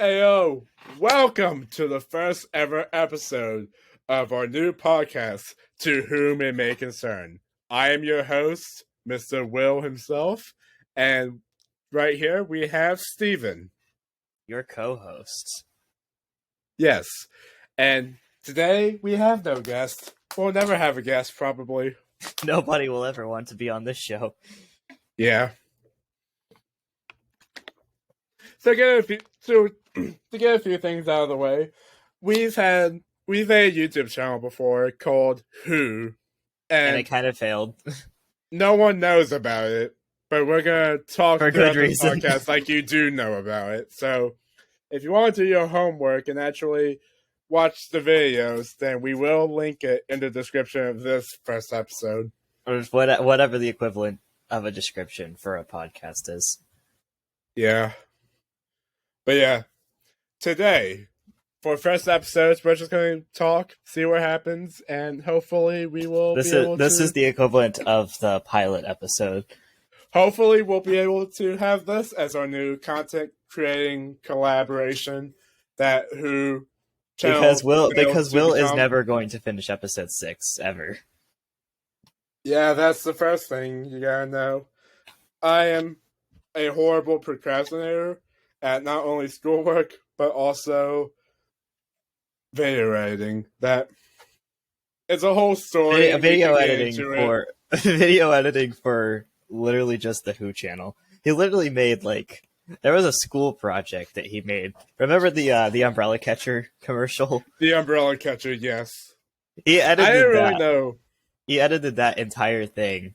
Heyo, welcome to the first ever episode of our new podcast, To Whom It May Concern. I am your host, Mr. Will himself, and right here we have Steven. Your co-host. Yes, and today we have no guest. We'll never have a guest, probably. Nobody will ever want to be on this show. Yeah. To get a few things out of the way, we've had a YouTube channel before called Who, And it kind of failed. no one knows about it, but we're gonna talk For throughout good the reason. podcast like you do know about it. So, if you want to do your homework and actually watch the videos, then we will link it in the description of this first episode. Or whatever the equivalent of a description for a podcast is. Yeah. But yeah, today, for first episodes, we're just going to talk, see what happens, and hopefully we will This is the equivalent of the pilot episode. Hopefully we'll be able to have this as our new content creating collaboration that Who channel because Will is never going to finish episode 6 ever. Yeah, that's the first thing you gotta know. I am a horrible procrastinator at not only schoolwork but also video editing. That it's a whole story. Video editing for literally just the Who channel. He literally made there was a school project that he made. Remember the umbrella catcher commercial? The umbrella catcher, yes. He edited I didn't really know. He edited that entire thing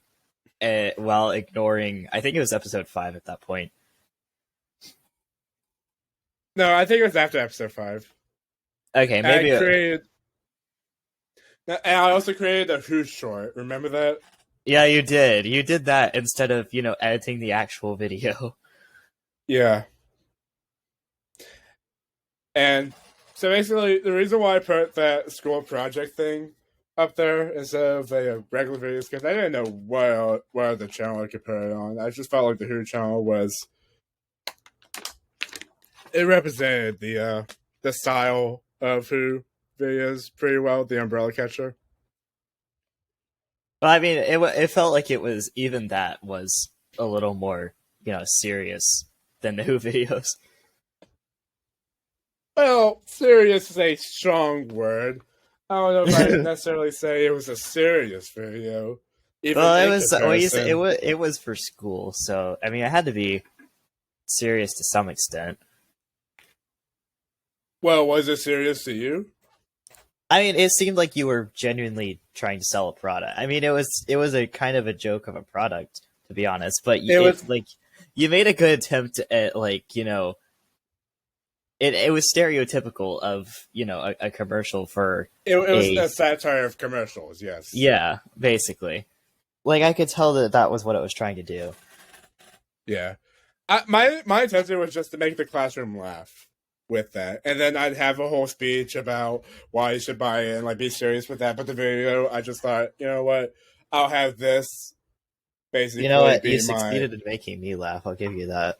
while ignoring, I think it was episode 5 at that point. No, I think it was after episode 5. Okay, maybe. And I also created a Who short. Remember that? Yeah, you did. You did that instead of, editing the actual video. Yeah. And so basically, the reason why I put that school project thing up there instead of a regular video is because I didn't know what other channel I could put it on. I just felt like the Who channel it represented the style of Who videos pretty well, the umbrella catcher. Well, I mean, it felt like it was, even that was a little more, serious than the Who videos. Well, serious is a strong word. I don't know if I'd necessarily say it was a serious video. Well, it was for school, so I mean, it had to be serious to some extent. Well, was it serious to you? I mean, it seemed like you were genuinely trying to sell a product. I mean, it was a kind of a joke of a product, to be honest. But you made a good attempt at It was stereotypical of, a commercial for... It was a satire of commercials, yes. Yeah, basically. I could tell that was what it was trying to do. Yeah. My intention was just to make the classroom laugh with that. And then I'd have a whole speech about why you should buy it and, be serious with that. But the video, I just thought, you know what? I'll have this basically You succeeded in making me laugh. I'll give you that.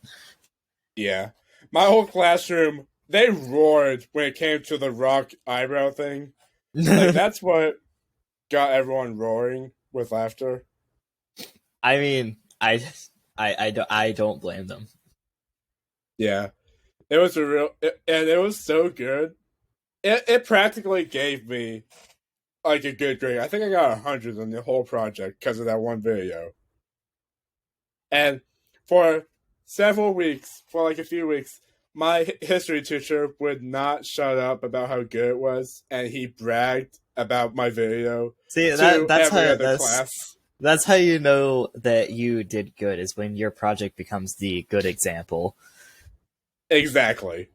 Yeah. My whole classroom, they roared when it came to the rock eyebrow thing. That's what got everyone roaring with laughter. I mean, I don't blame them. Yeah. It was and it was so good. It practically gave me a good grade. I think I got 100 on the whole project because of that one video. And for several weeks, for a few weeks, my history teacher would not shut up about how good it was, and he bragged about my video. See, that's how you know that you did good, is when your project becomes the good example. Exactly.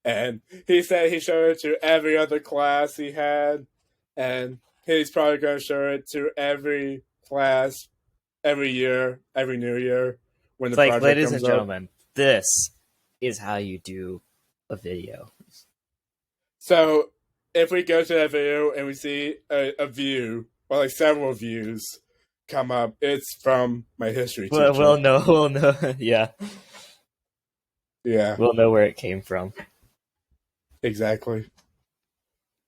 And he said he showed it to every other class he had, and he's probably going to show it to every class every year, every new year. When the project ladies comes and gentlemen, this is how you do a video. So if we go to that video and we see a view, or several views come up, it's from my history teacher. Well, no, yeah. Yeah, We'll know where it came from. exactly.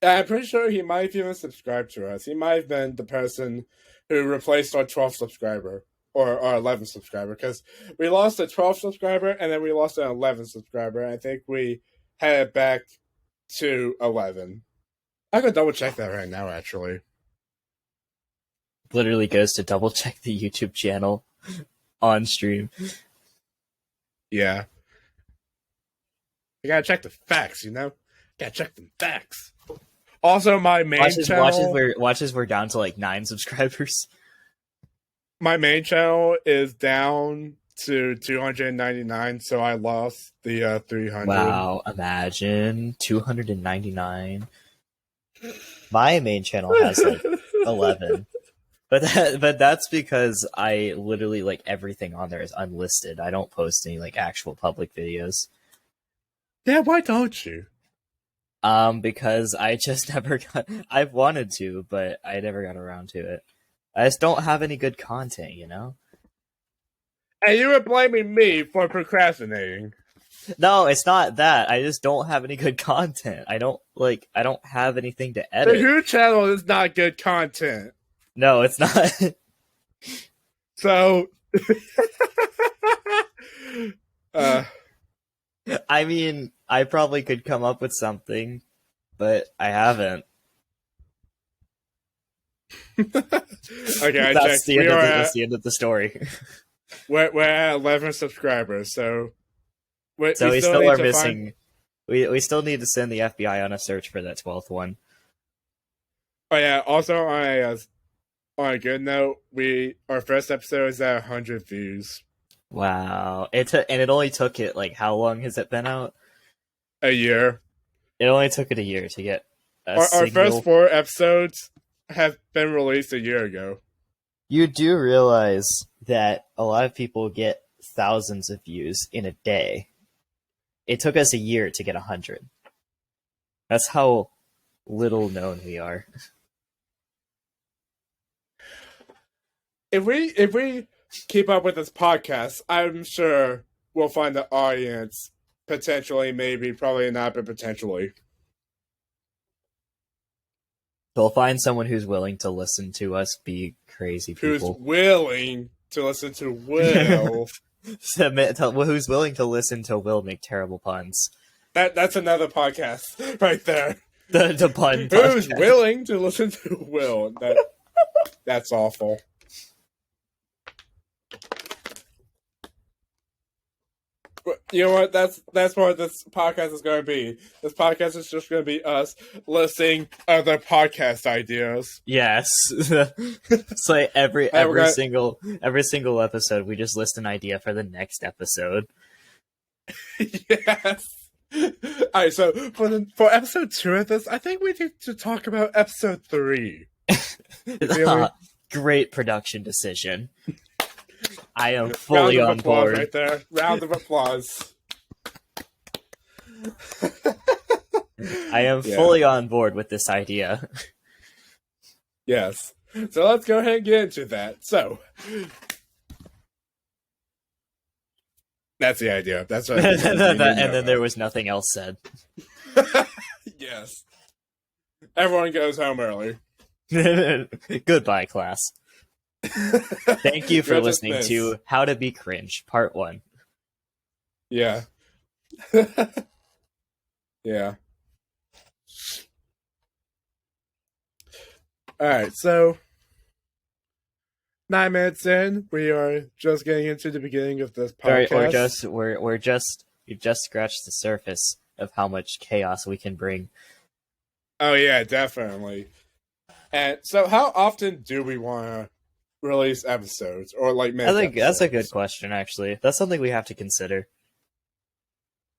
I'm pretty sure he might have even subscribed to us. He might have been the person who replaced our 12th subscriber or our 11th subscriber, because we lost a 12th subscriber and then we lost an 11th subscriber. I think we had it back to 11. I could double check that right now, actually. Literally goes to double check the YouTube channel on stream. Yeah. You gotta check the facts, you know? Gotta check the facts. Also, my main channel... Watches we're down to like 9 subscribers. My main channel is down to 299, so I lost the 300. Wow, imagine 299. My main channel has like 11. But that's because I literally, like, everything on there is unlisted. I don't post any like actual public videos. Yeah, why don't you? Because I just never got. I've wanted to, but I never got around to it. I just don't have any good content, you know? And you were blaming me for procrastinating. No, it's not that. I just don't have any good content. I don't have anything to edit. The Who channel is not good content. No, it's not. So, I mean, I probably could come up with something, but I haven't. Okay, That's the end of the story. We're at 11 subscribers, so we still are missing. We still need to send the FBI on a search for that 12th one. Oh yeah. Also, on a good note, our first episode is at 100 views. Wow! And it only took it, like, how long has it been out? A year. It only took it a year to get our first 4 episodes have been released a year ago. You do realize that a lot of people get thousands of views in a day. It took us a year to get 100. That's how little known we are. If we keep up with this podcast, I'm sure we'll find the audience. Potentially, maybe, probably not, but potentially. We'll find someone who's willing to listen to us be crazy people. Who's willing to listen to Will. Who's willing to listen to Will make terrible puns. That's another podcast right there. The pun Who's podcast. willing to listen to Will? That's awful. You know what? That's what this podcast is going to be. This podcast is just going to be us listing other podcast ideas. Yes, it's like every single episode, we just list an idea for the next episode. Yes. All right. So for episode 2 of this, I think we need to talk about episode 3. Really? Great production decision. I am fully on board. Right there. Round of applause. I am fully on board with this idea. Yes. So let's go ahead and get into that. So that's the idea. That's what. And then there was nothing else said. Yes. Everyone goes home early. Goodbye, class. Thank you for listening to How to Be Cringe, Part 1. Yeah. Yeah. Alright, so 9 minutes in, we are just getting into the beginning of this podcast. We've just scratched the surface of how much chaos we can bring. Oh yeah, definitely. And so how often do we want to release episodes, or like make I think episodes? That's a good question, actually. That's something we have to consider.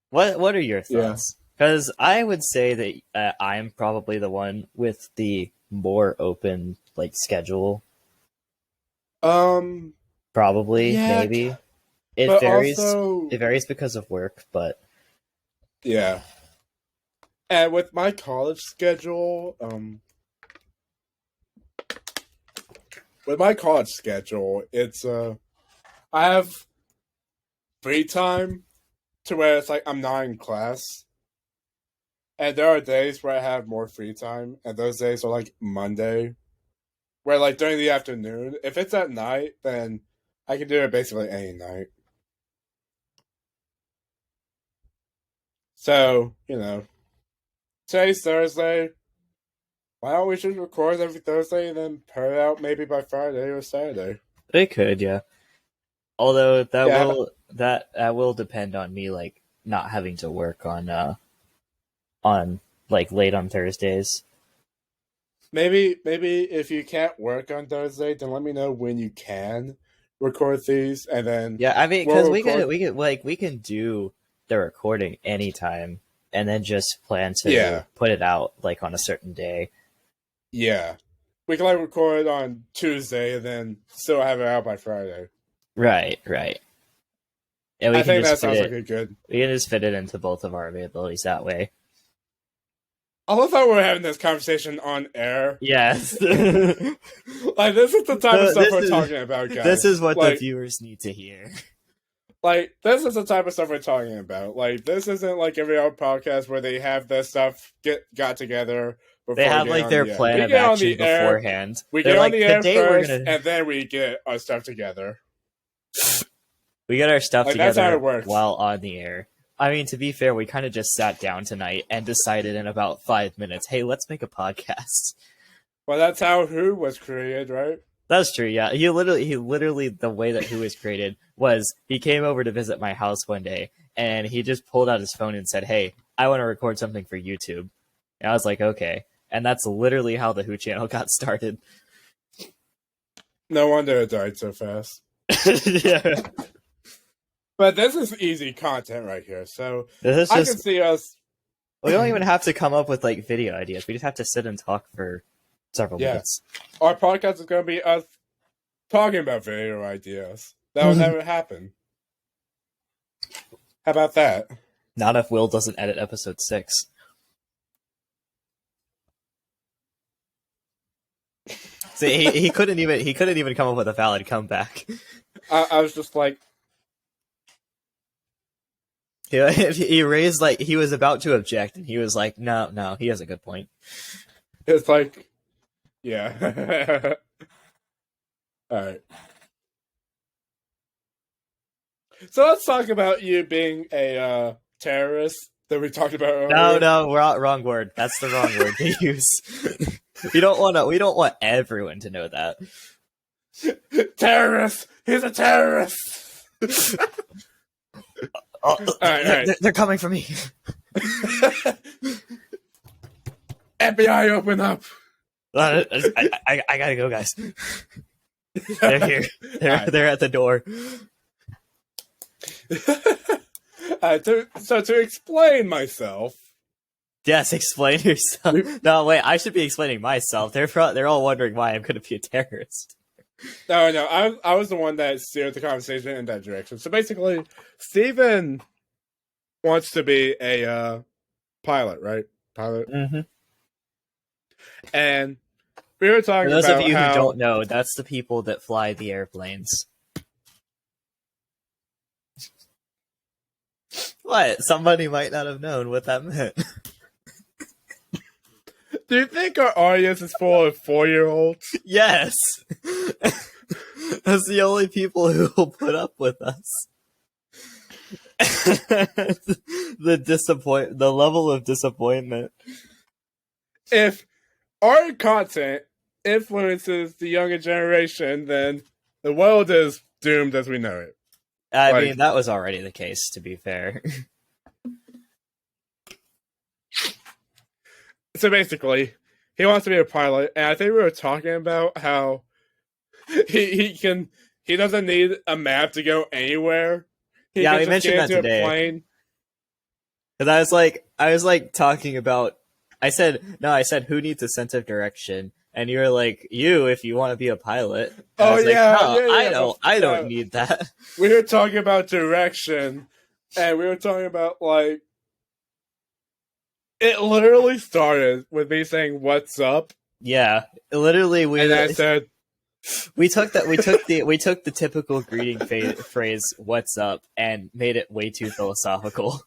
What are your thoughts? Because I would say that I'm probably the one with the more open schedule. Probably, maybe. It varies. Also, it varies because of work, but yeah. And with my college schedule, it's I have free time to where it's like I'm not in class. And there are days where I have more free time, and those days are like Monday, where like during the afternoon. If it's at night, then I can do it basically any night. So, today's Thursday. Why don't we just record every Thursday and then put it out maybe by Friday or Saturday? It could, yeah. Although Yeah, that will depend on me like not having to work on like late on Thursdays. maybe if you can't work on Thursday, then let me know when you can record these, and then Yeah, I mean, because we'll record. we can do the recording anytime, and then just plan to Yeah, put it out like on a certain day. yeah, we can like record on Tuesday and then still have it out by Friday. Right, right. And I think that sounds like a good. we can just fit it into both of our availabilities that way. I love how we're having this conversation on air. Yes. Like this is the type of stuff This we're is talking about, guys. this is what the like, viewers need to hear. like this is the type of stuff we're talking about. Like this isn't like every other podcast where they have this stuff got together. They have like their plan of action beforehand. We They're get like, on the air today first, we're gonna and then we get our stuff together. we get our stuff Like, that's how together it works. while on the air. I mean, to be fair, we kind of just sat down tonight and decided in about 5 minutes, hey, let's make a podcast. Well, that's how Who was created, right? That's true, yeah. He literally, the way that Who was created was he came over to visit my house one day, and he just pulled out his phone and said, hey, I want to record something for YouTube. And I was like, okay. And that's literally how the Who channel got started. No wonder it died so fast. Yeah. But this is easy content right here, so This is I just, can see us. we don't even have to come up with like video ideas. We just have to sit and talk for several minutes. Our podcast is going to be us talking about video ideas. That will never happen. How about that? Not if Will doesn't edit episode 6. See, he couldn't even come up with a valid comeback. I was just like, He raised like he was about to object, and he was like, "No, he has a good point." it's like, yeah. All right. So let's talk about you being a terrorist that we talked about earlier. No, wrong word. That's the wrong word to use. We don't want everyone to know that. Terrorist. He's a terrorist. All right. They're coming for me. FBI, open up. I gotta go, guys. They're here. They're at the door. To explain myself. Yes, explain yourself. No, wait, I should be explaining myself. They're all wondering why I'm going to be a terrorist. No, I was the one that steered the conversation in that direction. So basically, Steven wants to be a pilot, right? Pilot. Mm-hmm. And we were talking For those about of you how... who don't know, that's the people that fly the airplanes. What? Somebody might not have known what that meant. Do you think our audience is full of 4-year-olds? Yes! That's the only people who will put up with us. The level of disappointment. If our content influences the younger generation, then the world is doomed as we know it. I mean, that was already the case, to be fair. So basically, he wants to be a pilot, and I think we were talking about how he doesn't need a map to go anywhere. He Yeah, can we just mentioned get that into today. a plane. Because I was like talking about. I said who needs a sense of direction? And you were like, you, if you want to be a pilot. And Oh, I was like, yeah, no, I don't need that. We were talking about direction, and we were talking about, like, it literally started with me saying, "What's up?" Yeah, literally, And I said, We took the typical greeting phrase "What's up" and made it way too philosophical.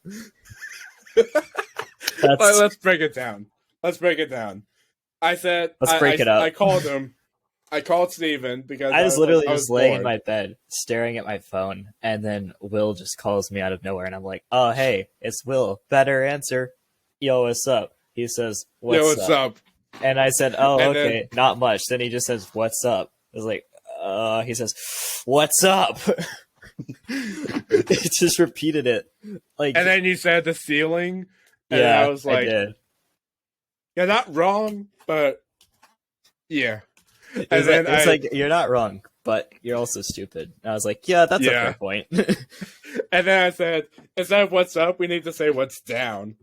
Let's break it down. Let's break it down. I said Let's break it up. I called him. I called Steven because I was literally I was just laying in bored. my bed, staring at my phone, and then Will just calls me out of nowhere, and I'm like, "Oh, hey, it's Will. Better answer. Yo, what's up?" He says, Yo, what's up? And I said, "Oh, And okay, not much." Then he just says, "What's up?" I was like, he says, "What's up?" It just repeated it. Like, And then you said the ceiling. And yeah, I was like, did. "You're not wrong, but yeah." It's like, you're not wrong, but you're also stupid. And I was like, yeah, that's a fair point. And then I said, instead of what's up, we need to say what's down.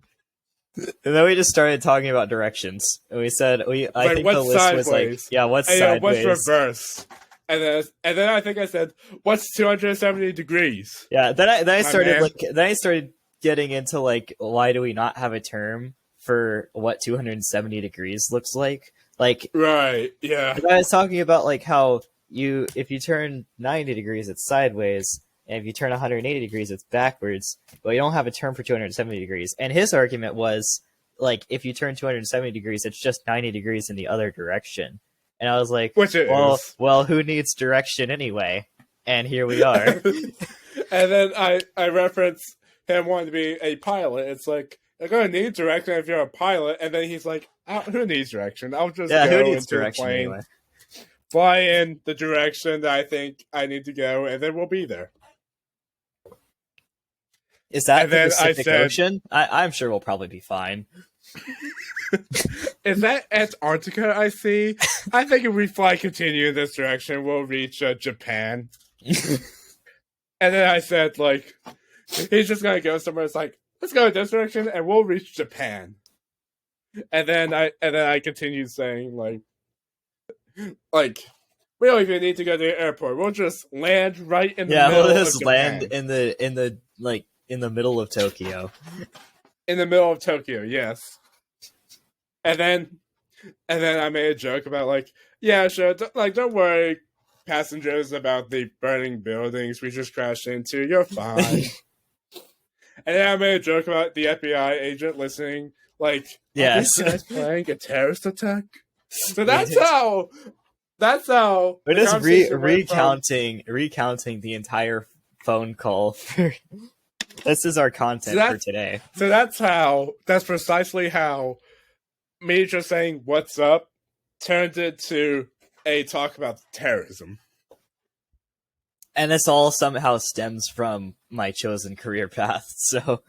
And then we just started talking about directions. And we said, I think the list sideways? was like, yeah, what's and, sideways? What's reverse? And then I think I said, what's 270 degrees? Yeah, then I started getting into like, why do we not have a term for what 270 degrees looks like? Like, right, yeah. I was talking about like how if you turn 90 degrees, it's sideways, and if you turn 180 degrees, it's backwards. But you don't have a term for 270 degrees. And his argument was like, if you turn 270 degrees, it's just 90 degrees in the other direction. And I was like, well, who needs direction anyway? And here we are. And then I reference him wanting to be a pilot. It's like, you're going to need direction if you're a pilot. And then he's like, who needs direction? I'll just go who needs into direction the plane, anyway? fly in the direction that I think I need to go, and then we'll be there. Is that the Pacific Ocean? I'm sure we'll probably be fine. Is that Antarctica I see? I think if we continue in this direction, we'll reach Japan. And then I said, like, he's just going to go somewhere. It's like, let's go in this direction, and we'll reach Japan. And then I continued saying, like, we don't even need to go to the airport. We'll just land right in the middle of Japan. We'll just land in the middle of Tokyo. In the middle of Tokyo, yes. And then I made a joke about like, yeah, sure, don't worry, passengers, about the burning buildings we just crashed into. You're fine. And then I made a joke about the FBI agent listening, like, yes, are these guys planning a terrorist attack? So that's how. We're just recounting the entire phone call. This is our content for today. So that's precisely how me just saying what's up turned into a talk about terrorism. And this all somehow stems from my chosen career path. So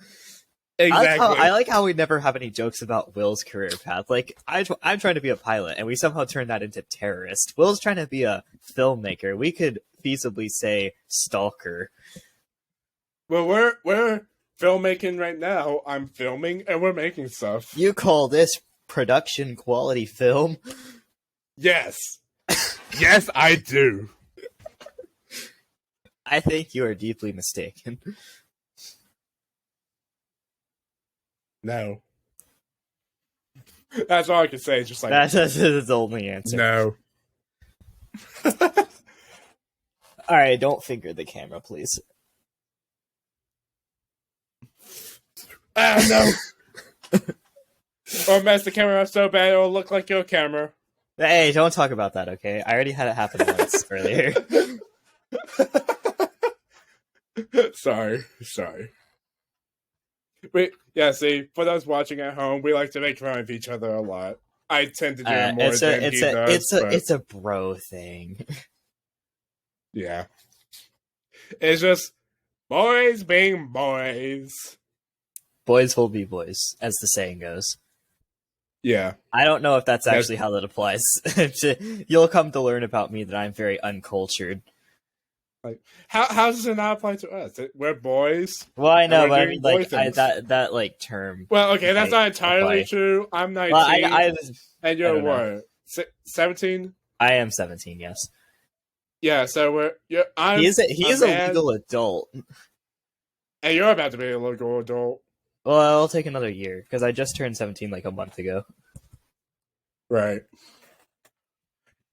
exactly, I like how we never have any jokes about Will's career path. Like I'm trying to be a pilot, and we somehow turn that into terrorist. Will's trying to be a filmmaker. We could feasibly say stalker. Well, we're filmmaking right now. I'm filming, and we're making stuff. You call this production quality film? Yes. Yes, I do. I think you are deeply mistaken. No. That's all I can say. Just like that's his only answer. No. All right, don't finger the camera, please. No. Or mess the camera up so bad it'll look like your camera. Hey, don't talk about that, okay? I already had it happen once earlier. Sorry. Wait, yeah, see, for those watching at home, we like to make fun of each other a lot. I tend to do it more than he does. It's a bro thing. Yeah. It's just boys being boys. Boys will be boys, as the saying goes. Yeah. I don't know if that's actually how that applies. You'll come to learn about me that I'm very uncultured. Like, how does it not apply to us? We're boys. Well, I know, but I mean, like, that like term. Well, okay, that's not entirely true. I'm 19, well, and you're what? 17? I am 17. Yes. Yeah, so he is a legal adult, and you're about to be a legal adult. Well, I'll take another year because I just turned 17 like a month ago. Right.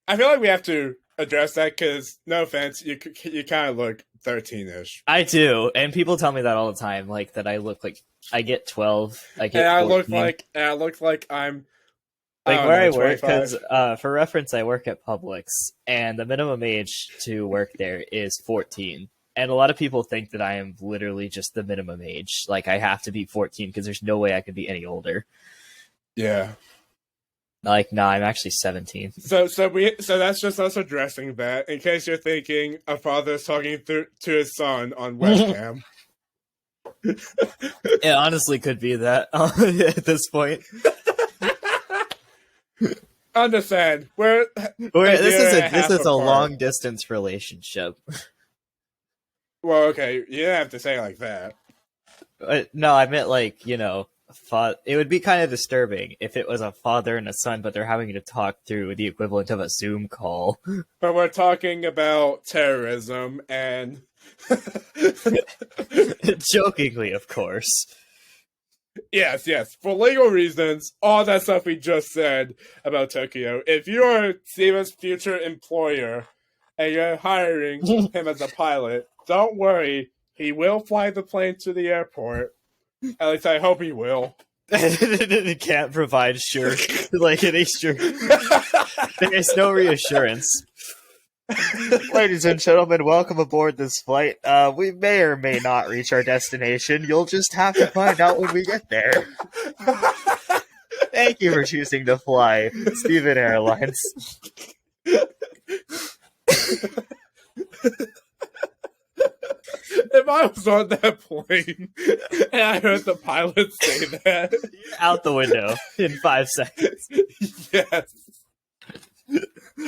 I feel like we have to address that because, no offense, you kind of look 13-ish. I do, and people tell me that all the time, like that I look like I get 12, I get And 14. I look like I'm, I Like don't where know, I work, because 25. for reference, I work at Publix, and the minimum age to work there is 14. And a lot of people think that I am literally just the minimum age. Like I have to be 14 because there's no way I could be any older. Yeah. Like, nah, I'm actually 17. So that's just us addressing that. In case you're thinking a father is talking to his son on webcam. It honestly could be that at this point. Understand? This is a long distance relationship. Well, okay, you didn't have to say it like that. No, I meant like, you know, it would be kind of disturbing if it was a father and a son, but they're having to talk through the equivalent of a Zoom call. But we're talking about terrorism and Jokingly, of course. yes, for legal reasons, all that stuff we just said about Tokyo. If you're Steven's future employer and you're hiring him as a pilot, don't worry, he will fly the plane to the airport. At least I hope he will. It can't provide like any sure. There's no reassurance. Ladies and gentlemen, welcome aboard this flight. We may or may not reach our destination. You'll just have to find out when we get there. Thank you for choosing to fly Steven Airlines. If I was on that plane and I heard the pilot say that, out the window in 5 seconds. Yes.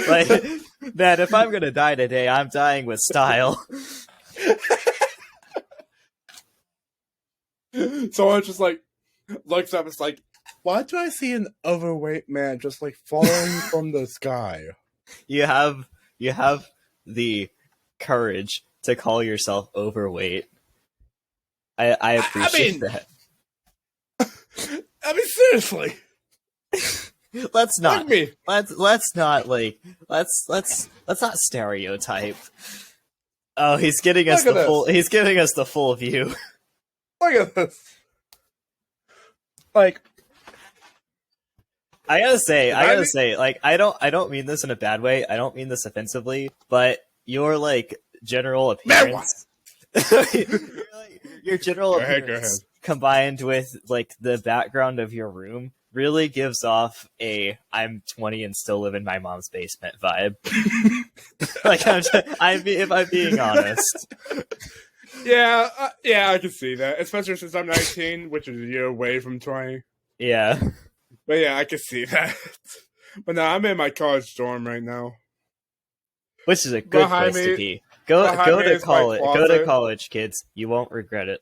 Like, man, if I'm gonna die today, I'm dying with style. Someone just like looks up. It's like, why do I see an overweight man just like falling from the sky? You have the courage to call yourself overweight. I appreciate that. I mean, seriously. Let's not me. let's not stereotype. Oh, he's getting us the full. He's giving us the full view. Look at this. Like, I gotta say, like, I don't mean this in a bad way. I don't mean this offensively, but your like general appearance, your general appearance combined with like the background of your room really gives off a I'm 20 and still live in my mom's basement vibe. Like, if I'm being honest. Yeah, I can see that, especially since I'm 19, which is a year away from 20. Yeah. But yeah, I can see that. But no, I'm in my college dorm right now. Which is a good place to be. Go to college. Go to college, kids. You won't regret it.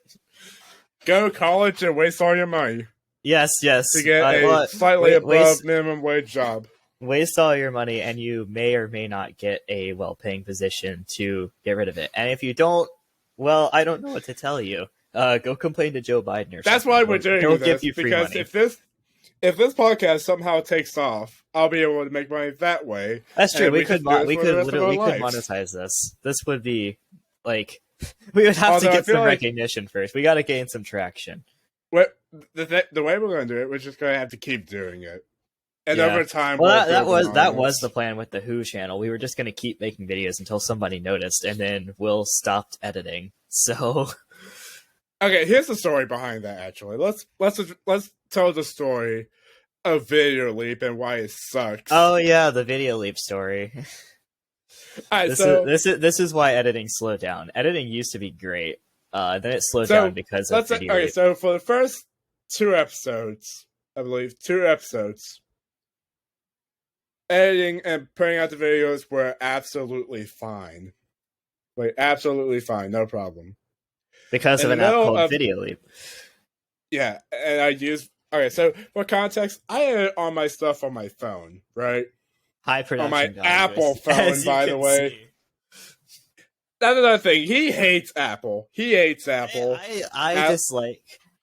Go to college and waste all your money. Yes. To get a slightly above minimum wage job. Waste all your money, and you may or may not get a well-paying position to get rid of it. And if you don't, well, I don't know what to tell you. Go complain to Joe Biden or something. That's why we're doing He'll this, give you free because money. if this podcast somehow takes off, I'll be able to make money that way. That's true. We could monetize this. This would be like we would have to get some recognition first. We got to gain some traction. The way we're going to do it, we're just going to have to keep doing it, and over time. Well, that was the plan with the Who channel. We were just going to keep making videos until somebody noticed, and then Will stopped editing. So, okay, here's the story behind that. Actually, let's tell the story of Video Leap and why it sucks. Oh yeah, the Video Leap story. All right, this is why editing slowed down. Editing used to be great. Then it slowed down because of Video Leap. So for the first 2 episodes, I believe 2 episodes, editing and putting out the videos were absolutely fine. Like, absolutely fine, no problem. Because of an app called Video Leap. Yeah, and I use... Okay, so for context, I edit all my stuff on my phone, right? High production on my values, Apple phone, by the way. See. That's another thing. He hates Apple. I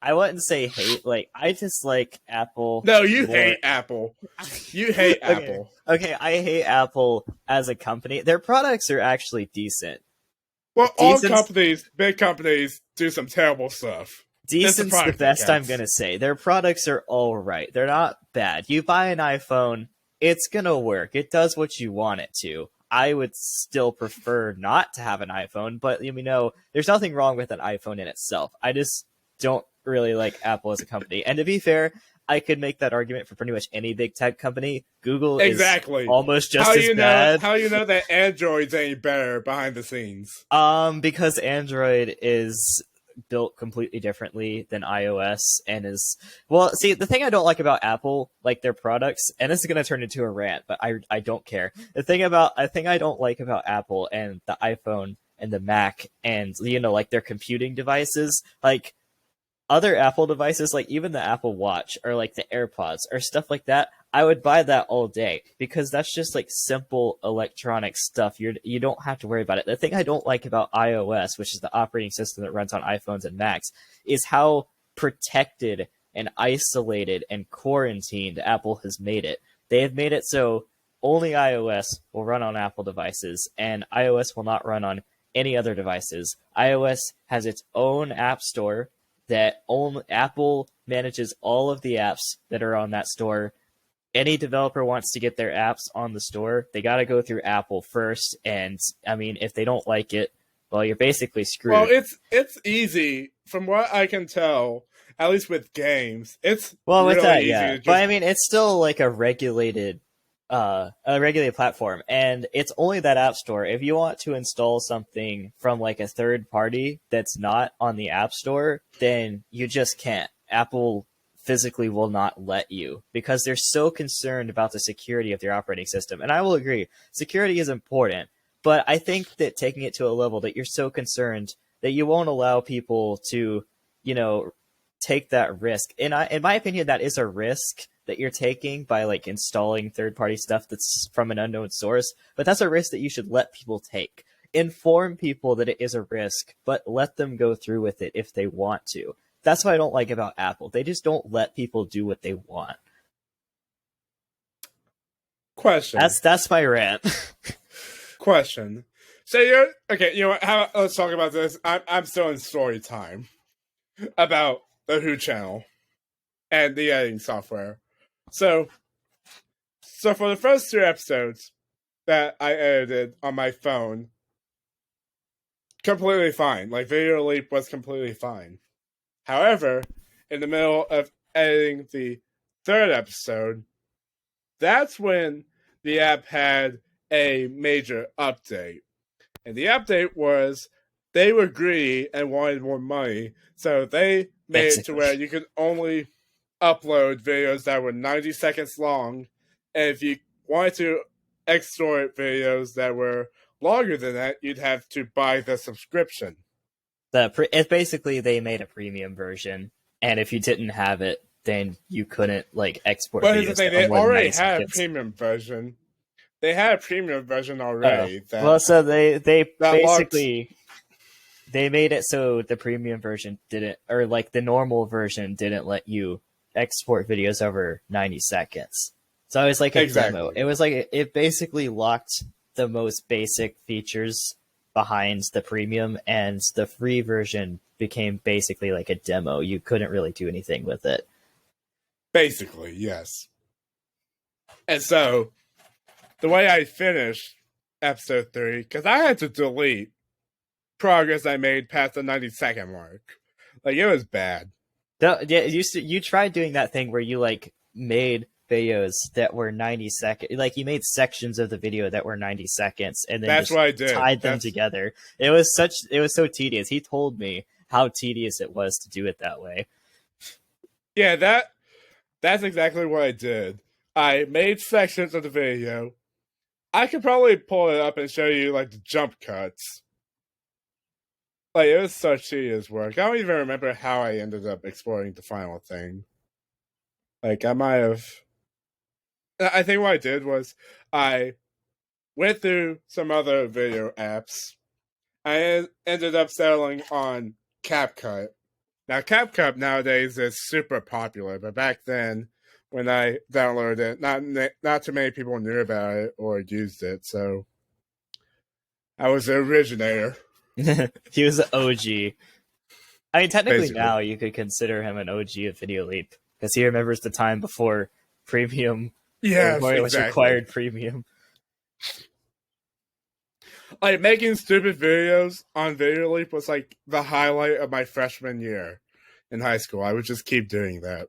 I wouldn't say hate. Like, I just like Apple No, you more. hate Apple. You hate Okay, Apple. okay. I hate Apple as a company. Their products are actually decent. Well, all Decent, companies, big companies, do some terrible stuff. It's the decent's the product that best I'm counts. gonna say. Their products are all right. They're not bad. You buy an iPhone, it's gonna work. It does what you want it to. I would still prefer not to have an iPhone, but there's nothing wrong with an iPhone in itself. I just don't really like Apple as a company. And to be fair, I could make that argument for pretty much any big tech company. Google is Exactly. almost just as bad. How you know that Android's any better behind the scenes? Because Android is built completely differently than iOS and is well, see, the thing I don't like about Apple, like their products, and this is gonna turn into a rant, but I don't care. The thing I don't like about Apple and the iPhone and the Mac and like their computing devices, like other Apple devices, like even the Apple Watch or like the AirPods or stuff like that, I would buy that all day because that's just like simple electronic stuff. You don't have to worry about it. The thing I don't like about iOS, which is the operating system that runs on iPhones and Macs, is how protected and isolated and quarantined Apple has made it. They have made it so only iOS will run on Apple devices and iOS will not run on any other devices. iOS has its own app store that only Apple manages all of the apps that are on that store. Any developer wants to get their apps on the store, they got to go through Apple first. And I mean, if they don't like it, well, you're basically Well, screwed. it's easy from what I can tell. At least with games, it's Well, with really that, easy yeah, to but just. I mean, it's still like a regulated platform, and it's only that app store. If you want to install something from like a third party that's not on the app store, then you just can't. Apple physically will not let you because they're so concerned about the security of their operating system. And I will agree, security is important, but I think that taking it to a level that you're so concerned that you won't allow people to, you know, take that risk. In my opinion, that is a risk that you're taking by like installing third party stuff that's from an unknown source. But that's a risk that you should let people take. Inform people that it is a risk, but let them go through with it if they want to. That's what I don't like about Apple. They just don't let people do what they want. Question. That's my rant. Question. So you're okay. You know what? Let's talk about this. I'm still in story time about the Who channel and the editing software. So for the first two episodes that I edited on my phone, completely fine. Like Video Leap was completely fine. However, in the middle of editing the third episode, that's when the app had a major update. And the update was they were greedy and wanted more money, so they made it to Basically. where you could only upload videos that were 90 seconds long. And if you wanted to extort videos that were longer than that, you'd have to buy the subscription. It's basically they made a premium version, and if you didn't have it, then you couldn't like export But here's the videos thing, that are they more than already 90 had a seconds. premium version. They had a premium version Oh, already well, so they that locked. basically they made it so the premium version didn't, or like the normal version didn't let you export videos over 90 seconds. So it was like a demo. Exactly. It was like it basically locked the most basic features behind the premium, and the free version became basically like a demo. You couldn't really do anything with it. Basically, yes. And so the way I finished episode 3, because I had to delete progress I made past the 90-second mark. Like, it was bad. Yeah, you tried doing that thing where you like made videos that were 90 seconds, like you made sections of the video that were 90 seconds and then That's just what I did. tied them together. It was so tedious. He told me how tedious it was to do it that way. Yeah, that's exactly what I did. I made sections of the video. I could probably pull it up and show you, like, the jump cuts. Like, it was such tedious work. I don't even remember how I ended up exploring the final thing. Like, I might have. I think what I did was I went through some other video apps. I ended up settling on CapCut. Now, CapCut nowadays is super popular, but back then, when I downloaded it, not too many people knew about it or used it. So I was the originator, He was an OG. I mean, technically basically. now you could consider him an OG of Video Leap because he remembers the time before premium, or Yes, before it was exactly. required premium. Like making stupid videos on Video Leap was like the highlight of my freshman year in high school. I would just keep doing that.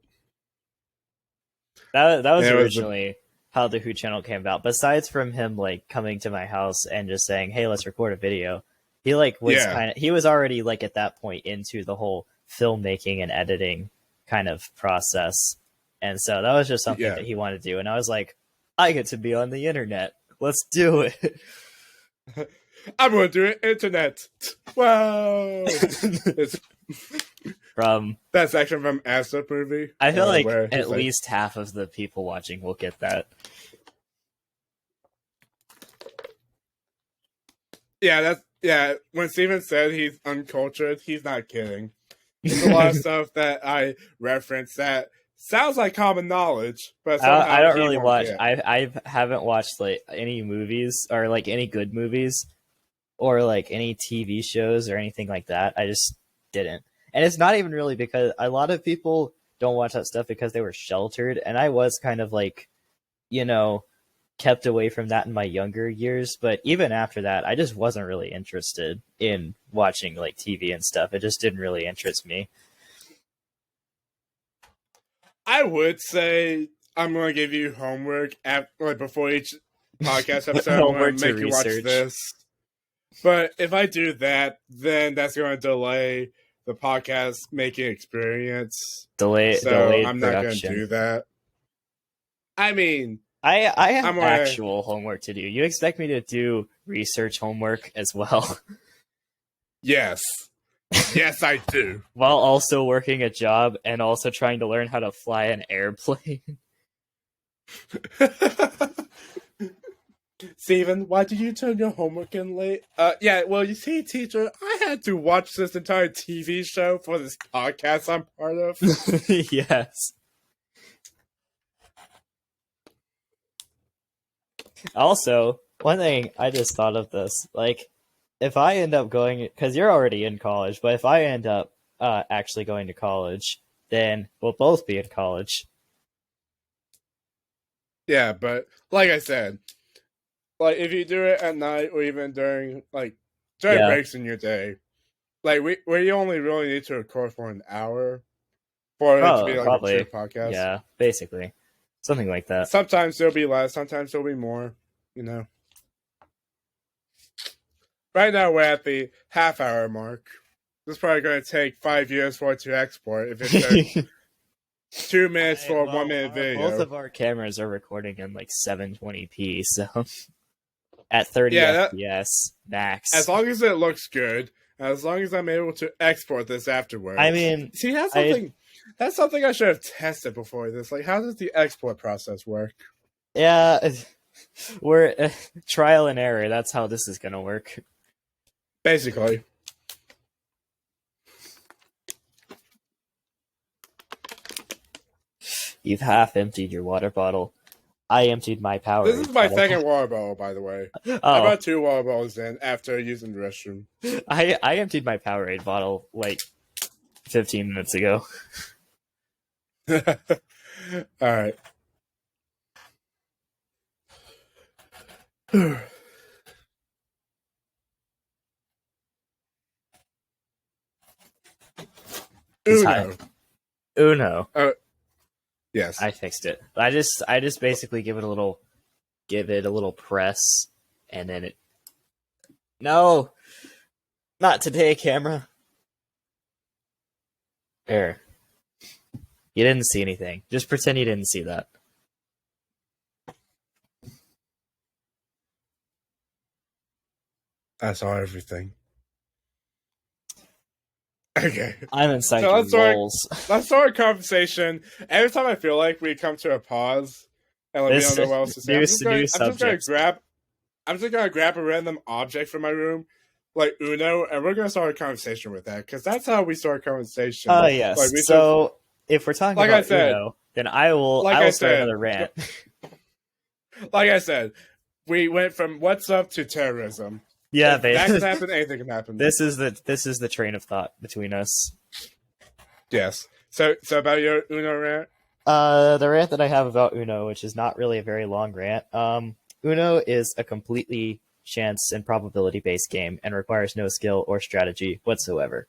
That And was it was the originally how the Who channel came about. Besides from him like coming to my house and just saying, "Hey, let's record a video," he like was yeah, kind of he was already like at that point into the whole filmmaking and editing kind of process, and so that was just something yeah. that he wanted to do. And I was like, "I get to be on the internet. Let's do it." I'm gonna do it. Internet. Whoa! It's From that section from Asta movie I feel like where he's at like, least half of the people watching will get that. yeah, that's yeah. When Steven said he's uncultured, he's not kidding. There's a lot of stuff that I reference that sounds like common knowledge, but I somehow don't he really won't watch. get. I haven't watched like any movies or like any good movies or like any TV shows or anything like that. I just didn't. And it's not even really because a lot of people don't watch that stuff because they were sheltered. And I was kind of like, you know, kept away from that in my younger years. But even after that, I just wasn't really interested in watching like TV and stuff. It just didn't really interest me. I would say I'm gonna give you homework like before each podcast episode. I'm gonna Homework to make you watch research. this. But if I do that, then that's going to delay the podcast making experience. So Delayed I'm not going to production. do that. I mean, I I'm have going to. actual homework to do. You expect me to do research homework as well Yes. Yes, I do. while also working a job and also trying to learn how to fly an airplane. Steven, why did you turn your homework in late? Yeah, well, you see, teacher, I had to watch this entire TV show for this podcast I'm part of. Yes. Also, one thing I just thought of this, like if I end up going cuz you're already in college, but if I end up actually going to college, then we'll both be in college. Yeah, but like I said, like if you do it at night or even during during Yeah. breaks in your day, like we only really need to record for an hour for it to be like a true Probably. podcast. Yeah, basically. Something like that. Sometimes there'll be less, sometimes there'll be more. You know. Right now we're at the half-hour mark. This is probably going to take 5 years for it to export. If it took 2 minutes for a Well, 1 minute both video, of our cameras are recording in like 720p, so at 30 yeah, that FPS max. as long as it looks good, as long as I'm able to export this afterwards. I mean, See, that's I something. That's something I should have tested before this. Like, how does the export process work? yeah, we're trial and error. That's how this is gonna work. Basically, You've half emptied your water bottle. I emptied my this Powerade is my bottle. second water bottle, by the way. I Oh, brought 2 water bottles in after using the restroom. I emptied my Powerade bottle like 15 minutes ago. All right. It's high. Uno. Uno. Yes. I fixed it. I just basically give it a little press, and then it. No, not today, camera. There. You didn't see anything. Just pretend you didn't see that. I saw everything. Okay. I'm inside So your let's start. walls. Let's start a conversation. Every time I feel like we come to a pause and like, we This don't know what else to say, new I'm just gonna subjects. grab. I'm just gonna grab a random object from my room, like Uno, and we're gonna start a conversation with that because that's how we start conversation. Like Yes. we just, So if we're talking like I about said, Uno, then I will like I I will start said, another rant. like I said, we went from what's up to terrorism. Yeah, If that can babe. happen, anything can happen. This is the train of thought between us. Yes. So about your Uno rant. The rant that I have about Uno, which is not really a very long rant. Uno is a completely chance and probability based game and requires no skill or strategy whatsoever.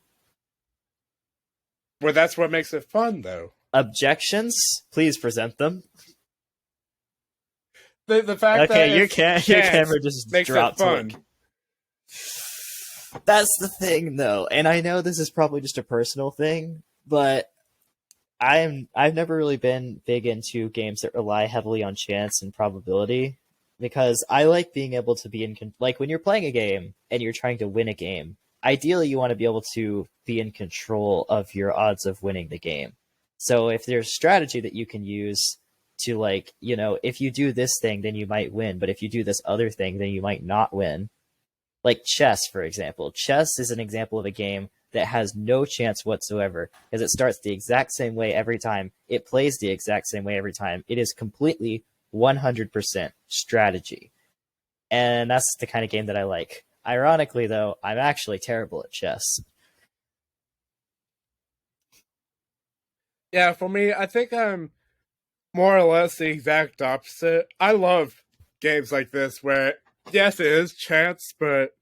Well, that's what makes it fun, though. Objections? Please present them. The fact that Okay, your chance camera just makes it dropped. fun. That's the thing, though, and I know this is probably just a personal thing, but I've never really been big into games that rely heavily on chance and probability because I like being able to be like when you're playing a game and you're trying to win a game. Ideally, you want to be able to be in control of your odds of winning the game. So if there's strategy that you can use to like, if you do this thing, then you might win, but if you do this other thing, then you might not win. Like chess, for example. Chess is an example of a game that has no chance whatsoever because it starts the exact same way every time. It plays the exact same way every time. It is completely 100% strategy. And that's the kind of game that I like. Ironically, though, I'm actually terrible at chess. Yeah, for me, I think I'm more or less the exact opposite. I love games like this where, yes, it is chance, but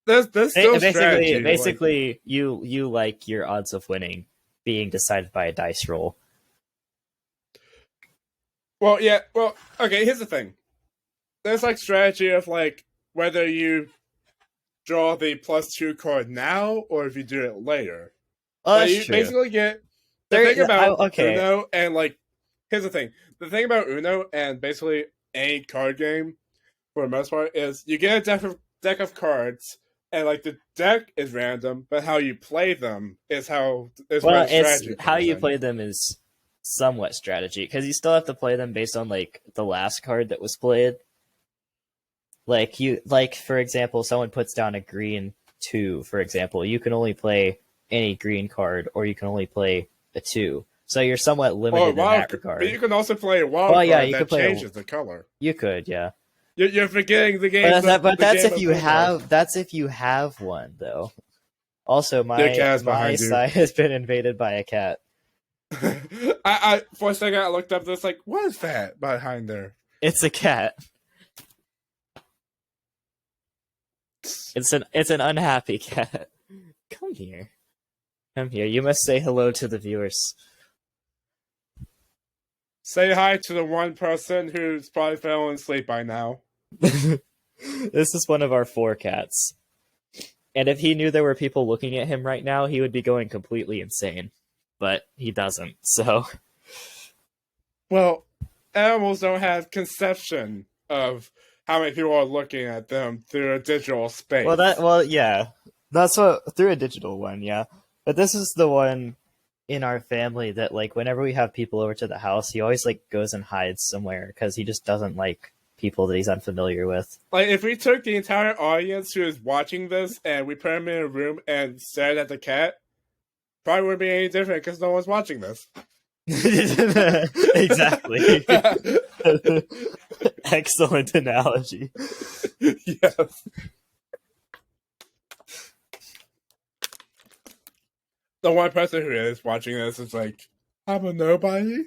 there's still strategy. Basically, you like your odds of winning being decided by a dice roll. Well, yeah. Well, okay. Here's the thing. There's like strategy of like whether you draw the +2 card now or if you do it later. Oh, But that's you true. basically get the thing about Uno and like here's the thing. The thing about Uno and basically any card game for the most part is you get a deck of cards and like the deck is random, but how you play them is where the strategy comes how you in. play them is somewhat strategy because you still have to play them based on like the last card that was played. Like for example, someone puts down a green 2, for example, you can only play any green card or you can only play a 2. So you're somewhat limited in that regard. But you can also play a wild card that changes the color. You could, yeah. You're forgetting the game. But that's if you have. That's if you have one, though. Also, my side has been invaded by a cat. I for a second I looked up this like, what is that behind there? It's a cat. It's an unhappy cat. Come here. Come here. You must say hello to the viewers. Say hi to the one person who's probably fallen asleep by now. This is one of our 4 cats. And if he knew there were people looking at him right now, he would be going completely insane. But he doesn't, so. Well, animals don't have conception of how many people are looking at them through a digital space. Yeah. That's through a digital one, yeah. But this is the one in our family that, like, whenever we have people over to the house, he always, like, goes and hides somewhere because he just doesn't like people that he's unfamiliar with. Like, if we took the entire audience who is watching this and we put them in a room and stared at the cat, probably wouldn't be any different because no one's watching this. Exactly. Excellent analogy. Yes. The one person who is watching this is like, I'm a nobody?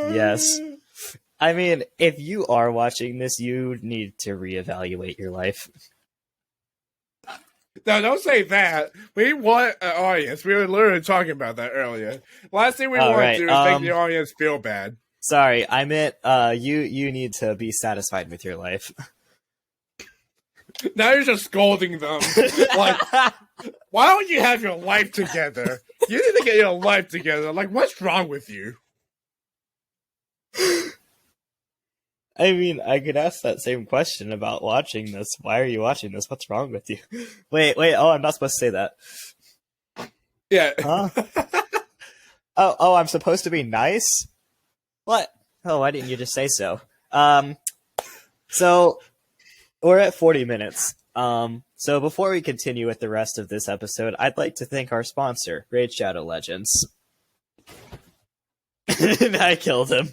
Yes. I mean, if you are watching this, you need to reevaluate your life. No, don't say that. We want an audience. We were literally talking about that earlier. Last thing we want to do is make the audience feel bad. Sorry, I meant you need to be satisfied with your life. Now you're just scolding them. Like, why don't you have your life together? You need to get your life together. Like, what's wrong with you? I mean, I could ask that same question about watching this. Why are you watching this? What's wrong with you? Wait. Oh, I'm not supposed to say that. Yeah. Huh? Oh, I'm supposed to be nice? What? Oh, why didn't you just say so? So, We're at 40 minutes. So before we continue with the rest of this episode, I'd like to thank our sponsor, Raid Shadow Legends. I killed him.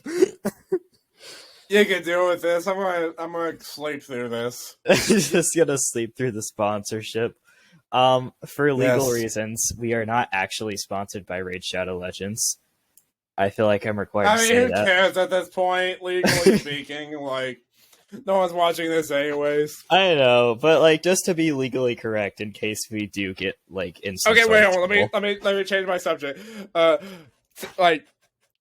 You can deal with this. I'm gonna sleep through this. Just gonna sleep through the sponsorship. For legal reasons, we are not actually sponsored by Raid Shadow Legends. I feel like I'm required to say who cares at this point, legally speaking? Like, no one's watching this anyways. I know, but like, just to be legally correct, in case we do get like in some Okay, sort wait, of hold on. trouble. Let me change my subject. Like,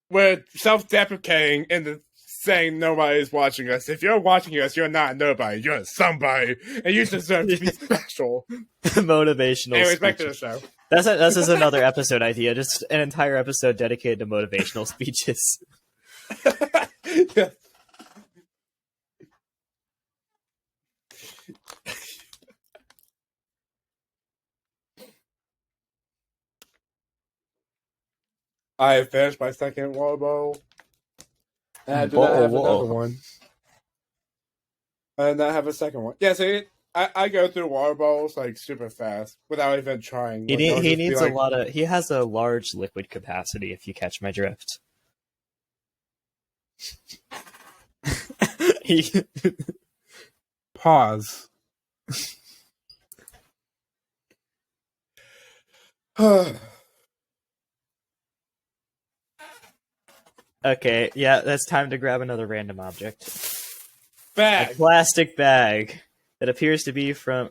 we're self-deprecating into saying nobody's watching us. If you're watching us, you're not nobody. You're somebody, and you deserve to be special. Motivational. Anyways, back to the show. That's just another episode idea. Just an entire episode dedicated to motivational speeches. Yeah. I finished my second water bowl. And I did not have another one. I did not have a second one. Yeah, see, I go through water bowls like super fast without even trying. He needs a lot of. He has a large liquid capacity. If you catch my drift. Pause. Okay, yeah, that's time to grab another random object. Bag. A plastic bag that appears to be from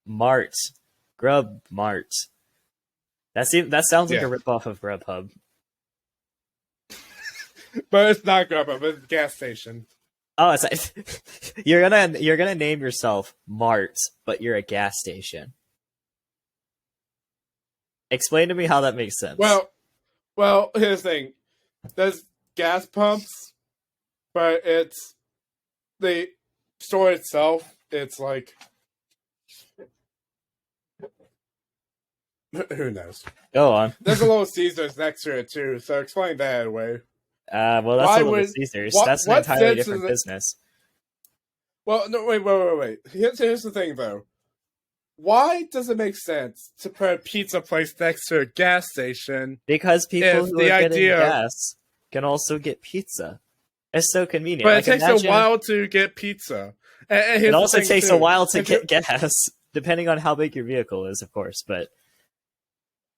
Mart. Grub Mart. That sounds like a ripoff of Grubhub. But it's not Grubhub, it's a gas station. Oh, it's you're gonna name yourself Mart, but you're a gas station. Explain to me how that makes sense. Well, here's the thing. There's gas pumps, but it's the store itself. It's like, who knows? Go on. There's a Little Caesars next to it too, so explain that away. Well, that's a Little Caesars. That's an entirely different business. Well, no, wait. Here's the thing, though. Why does it make sense to put a pizza place next to a gas station? Because people who are getting gas can also get pizza. It's so convenient. But it takes a while to get pizza. And it also takes a while to get gas, depending on how big your vehicle is, of course. But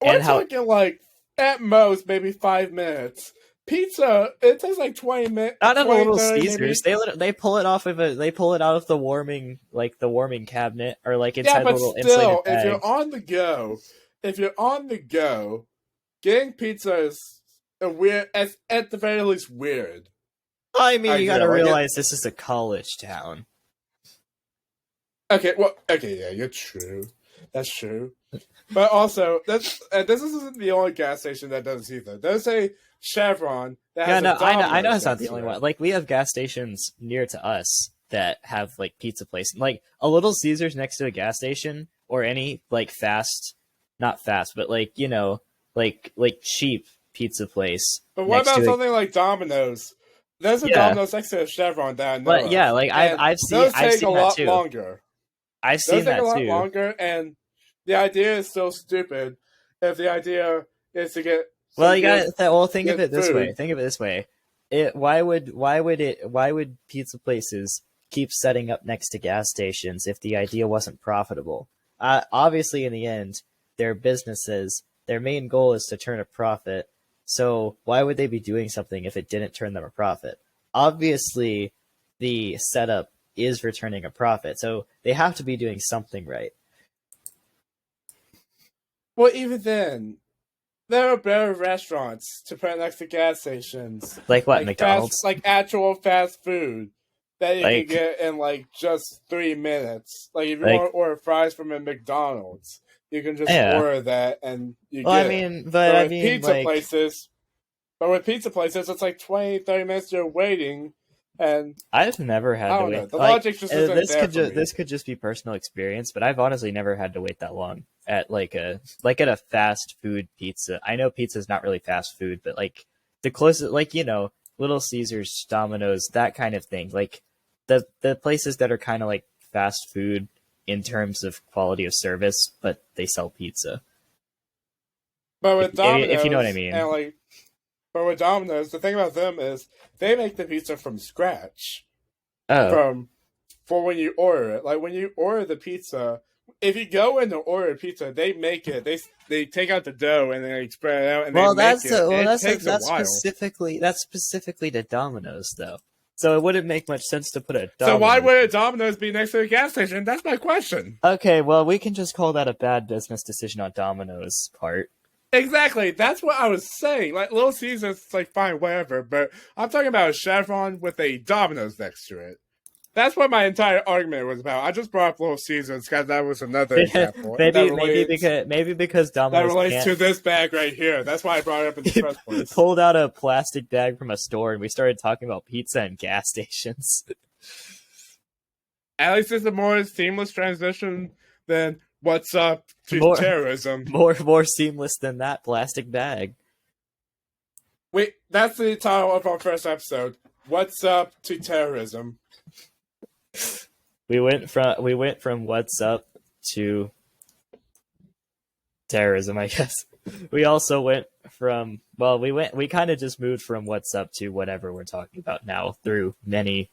we're talking like at most maybe 5 minutes. Pizza, it takes like 20 minutes. Not at Little Caesars. They pull it out of the warming cabinet, or like inside a little insulated bag. If you're on the go, getting pizza is a weird, at the very least, weird. I mean, you gotta realize this is a college town. Okay, yeah, you're true. That's true. But also, this isn't the only gas station that does either. There's a Chevron that has I know it's not the only one. Like, we have gas stations near to us that have like pizza places. Like a Little Caesars next to a gas station, or any like not fast, but like, you know, like cheap pizza place. But what about something like Domino's? There's a Domino's next to a Chevron that I know. But yeah, like I've seen that too. Longer. I've seen that too. Those take a lot longer, and the idea is still stupid. If the idea is to get think of it this way. Think of it this way. Why would pizza places keep setting up next to gas stations if the idea wasn't profitable? Obviously, in the end, they're businesses. Their main goal is to turn a profit. So why would they be doing something if it didn't turn them a profit? Obviously, the setup is returning a profit, so they have to be doing something right. Well, even then, there are better restaurants to put next to gas stations. Like what, McDonald's? Like actual fast food that you can get in like just 3 minutes. Like if you want to order fries from a McDonald's, you can just order that and you get it. But with pizza places, it's like 20, 30 minutes you're waiting. And I've never had to wait. The logic just isn't there. This could just be personal experience, but I've honestly never had to wait that long at at a fast food pizza. I know pizza is not really fast food, but like the closest, like, you know, Little Caesars, Domino's, that kind of thing. Like the places that are kind of like fast food in terms of quality of service, but they sell pizza. But with If you know what I Domino's mean. and like, but with Domino's, the thing about them is they make the pizza from scratch. Oh, From for when you order it, like when you order the pizza, if you go in to order a pizza, they make it. They take out the dough and they spread it out and they well, make it. And it takes a that's while. specifically to Domino's though. So it wouldn't make much sense to put a So why Domino's. would a Domino's be next to a gas station? That's my question. Okay, well, we can just call that a bad business decision on Domino's part. Exactly. That's what I was saying. Like Little Caesars, it's like fine, whatever. But I'm talking about a Chevron with a Domino's next to it. That's what my entire argument was about. I just brought up Little Caesars because that was another example. maybe because that Domino's relates can't to this bag right here. That's why I brought it up in the first place. pulled out a plastic bag from a store and we started talking about pizza and gas stations. At least it's a more seamless transition than what's up to More- terrorism. More seamless than that plastic bag. Wait, that's the title of our first episode. What's up to terrorism? We went from what's up to terrorism, I guess. We also went from we kind of just moved from what's up to whatever we're talking about now through many.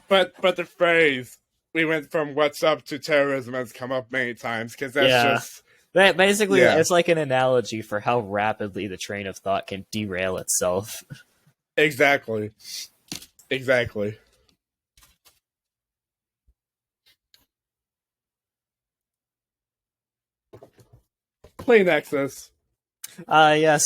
But the phrase "we went from what's up to terrorism" has come up many times because that's just Basically, Yeah. it's like an analogy for how rapidly the train of thought can derail itself. exactly. Kleenexes. Yes.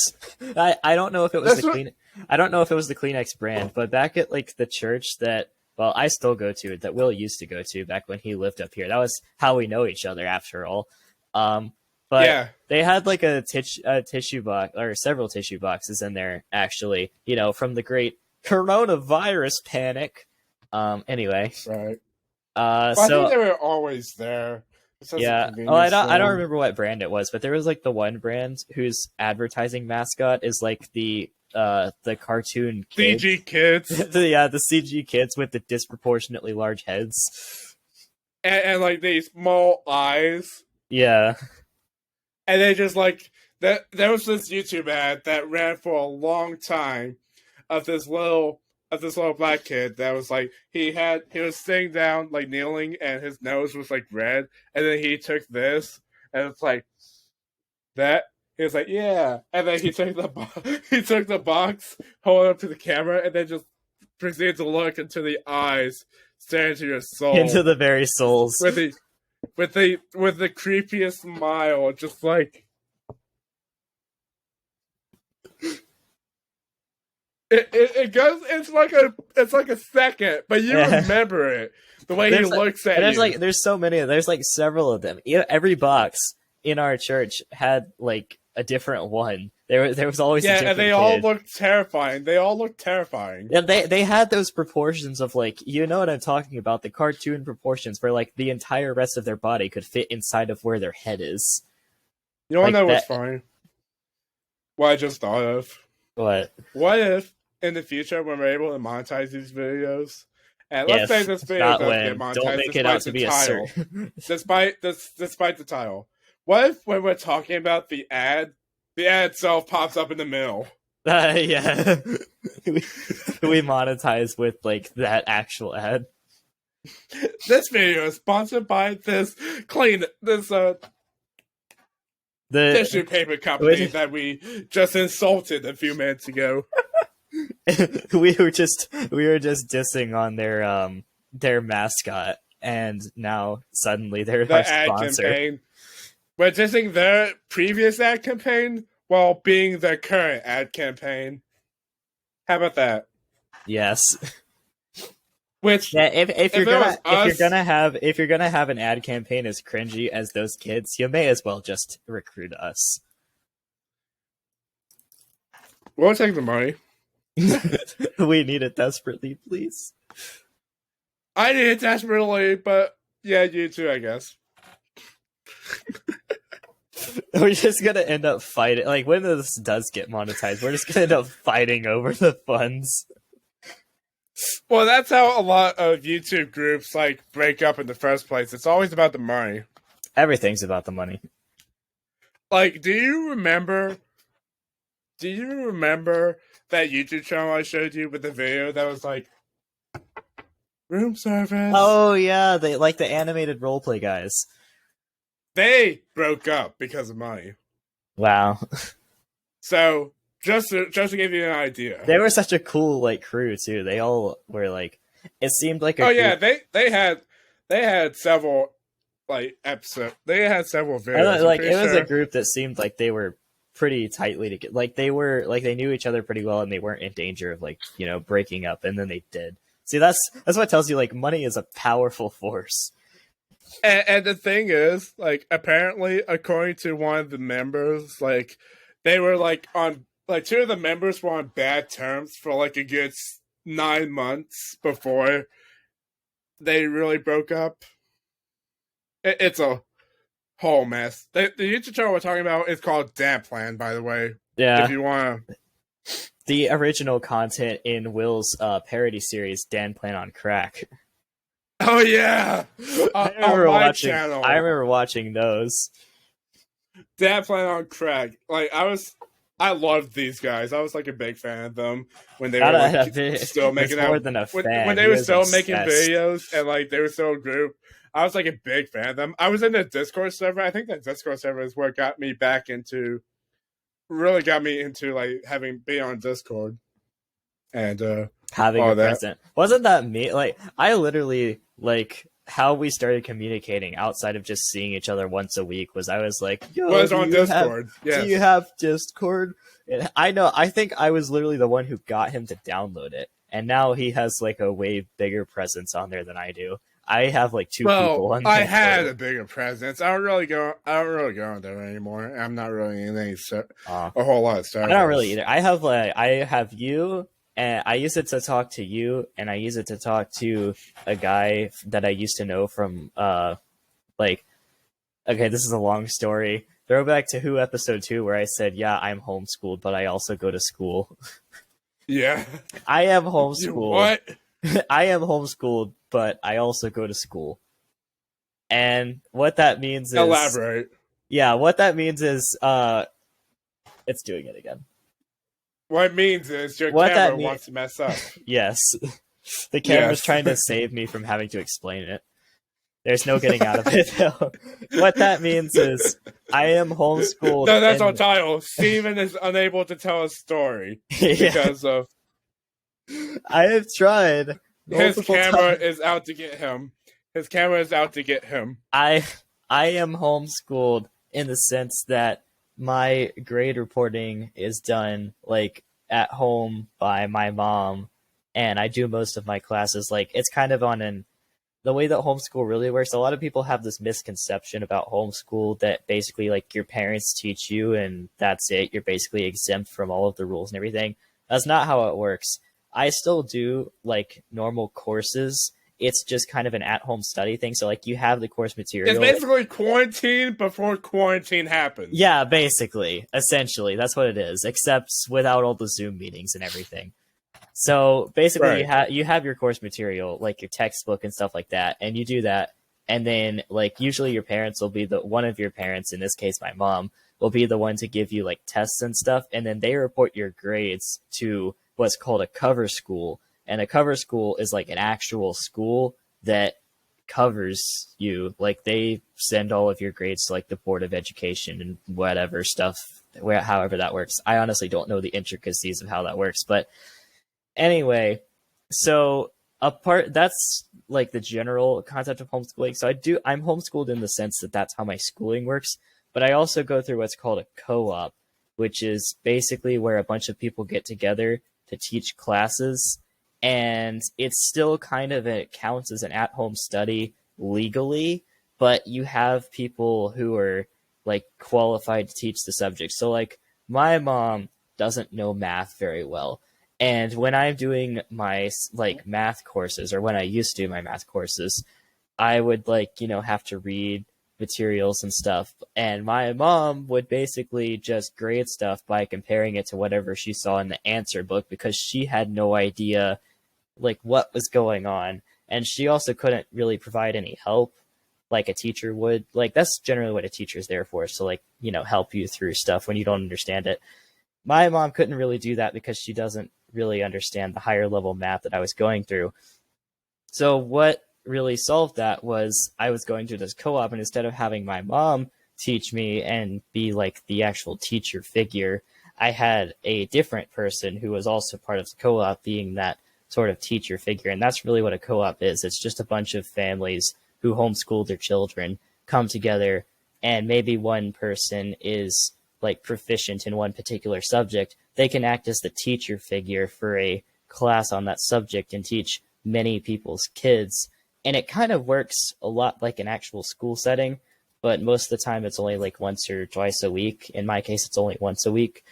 I don't know if it was That's the what- clean. I don't know if it was the Kleenex brand, but back at like the church that I still go to, that Will used to go to back when he lived up here. That was how we know each other after all. But Yeah. they had like a tissue box or several tissue boxes in there actually, from the great coronavirus panic. Anyway, Right. I think so they were always there. It's just a yeah. convenience Oh, I don't store. remember what brand it was, but there was like the one brand whose advertising mascot is like the cartoon kids. CG kids. the CG kids with the disproportionately large heads. and like these small eyes. Yeah. And they just like that. There was this YouTube ad that ran for a long time of this little black kid that was like he was sitting down like kneeling and his nose was like red, and then he took this and it's like that. He was like, yeah, and then he took the box, hold it up to the camera, and then just proceeded to look into the eyes, stare into your soul, Into the very souls. with the creepiest smile, just like it goes. It's like a second, but you Yeah. remember it the way he There's like- looks at And you. there's so many. There's like several of them. Every box in our church had like a different one. There was always a Yeah, different and they all kid. look terrifying. They all look terrifying. And they had those proportions of like, you know what I'm talking about, the cartoon proportions where like the entire rest of their body could fit inside of where their head is. You don't like know what's that- funny? What I just thought of. What? What if in the future when we're able to monetize these videos, and let's say this video not does when. get monetized, Don't make it despite out to the be a title, certain. despite the title. What if when we're talking about the ad itself pops up in the middle? Yeah. we monetize with like that actual ad. This video is sponsored by this tissue paper company that we just insulted a few minutes ago. we were just dissing on their mascot, and now suddenly they're The our ad sponsor. campaign. We're dissing their previous ad campaign while being their current ad campaign. How about that? Yes. Which Yeah, if you're it was gonna have an ad campaign as cringy as those kids, you may as well just recruit us. we'll take the money. We need it desperately, please. I need it desperately, but yeah, you too, I guess. We're just gonna end up fighting. Like when this does get monetized, we're just gonna end up fighting over the funds. Well, that's how a lot of YouTube groups like break up in the first place. It's always about the money. Everything's about the money. Like, do you remember? Do you remember that YouTube channel I showed you with the video that was like room service? Oh yeah, they like the animated roleplay guys. They broke up because of money. Wow. So just to give you an idea. They were such a cool like crew too. They all were like it seemed like a Oh group. yeah, they had several like episodes. They had several videos. Like it was a group that seemed like they were pretty tightly together. Like they were like they knew each other pretty well and they weren't in danger of like, you know, breaking up, and then they did. See, that's what tells you like money is a powerful force. And the thing is, like, apparently, according to one of the members, like, they were like on like two of the members were on bad terms for like a good 9 months before they really broke up. It's a whole mess. The YouTube channel we're talking about is called Dan Plan, by the way. Yeah. If you want to. The original content in Will's parody series, Dan Plan on Crack. Oh yeah, I remember on my watching. channel. I remember watching those. Dan Plan on Crack. Like I loved these guys. I was like a big fan of them when they were like, still making more out. than a fan. When they were still obsessed. making videos and like they were still a group. I was like a big fan of them. I was in the Discord server. I think that Discord server is what got me back into, really got me into like being on Discord and having all a that. present. Wasn't that me? Like I literally like how we started communicating outside of just seeing each other once a week was I was like, yo, was on Discord. Do you have Discord? And I know. I think I was literally the one who got him to download it, and now he has like a way bigger presence on there than I do. I have like two people on there. I had a bigger presence. I don't really go on there anymore. I'm not really in a whole lot of stuff. I don't really either. I have you, and I use it to talk to you, and I use it to talk to a guy that I used to know from like okay, this is a long story. Throwback to Who episode 2 where I said, yeah, I'm homeschooled, but I also go to school. Yeah. I am homeschooled. What? I am homeschooled, but I also go to school. And what that means is... Elaborate. Yeah, what that means is... it's doing it again. What it means is your camera wants to mess up. Yes. The camera's trying to save me from having to explain it. There's no getting out of it, though. What that means is I am homeschooled. No, that's on title. Steven is unable to tell a story because of... I have tried. His camera is out to get him. His camera is out to get him. I am homeschooled in the sense that my grade reporting is done like at home by my mom, and I do most of my classes. Like it's kind of on the way that homeschool really works. A lot of people have this misconception about homeschool that basically like your parents teach you and that's it. You're basically exempt from all of the rules and everything. That's not how it works. I still do like normal courses. It's just kind of an at-home study thing. So like you have the course material. It's basically quarantine before quarantine happens. Yeah, basically. Essentially. That's what it is. Except without all the Zoom meetings and everything. So basically you have your course material, like your textbook and stuff like that. And you do that. And then like usually your parents will be one of your parents, in this case my mom, will be the one to give you like tests and stuff. And then they report your grades to what's called a cover school. And a cover school is like an actual school that covers you. Like they send all of your grades to like the Board of Education and whatever stuff, however that works. I honestly don't know the intricacies of how that works. But anyway, so that's like the general concept of homeschooling. So I'm homeschooled in the sense that that's how my schooling works. But I also go through what's called a co-op, which is basically where a bunch of people get together to teach classes. And it's still kind of, it counts as an at-home study legally, but you have people who are like qualified to teach the subject. So like my mom doesn't know math very well. And when I'm doing my like math courses, or when I used to do my math courses, I would like, have to read materials and stuff. And my mom would basically just grade stuff by comparing it to whatever she saw in the answer book, because she had no idea like what was going on, and she also couldn't really provide any help like a teacher would. Like that's generally what a teacher's there for, is to like, you know, help you through stuff when you don't understand it. My mom couldn't really do that because she doesn't really understand the higher level math that I was going through. So what really solved that was I was going to this co-op, and instead of having my mom teach me and be like the actual teacher figure, I had a different person who was also part of the co-op being that sort of teacher figure. And that's really what a co-op is. It's just a bunch of families who homeschool their children come together, and maybe one person is like proficient in one particular subject. They can act as the teacher figure for a class on that subject and teach many people's kids. And it kind of works a lot like an actual school setting, but most of the time it's only like once or twice a week. In my case, it's only once a week.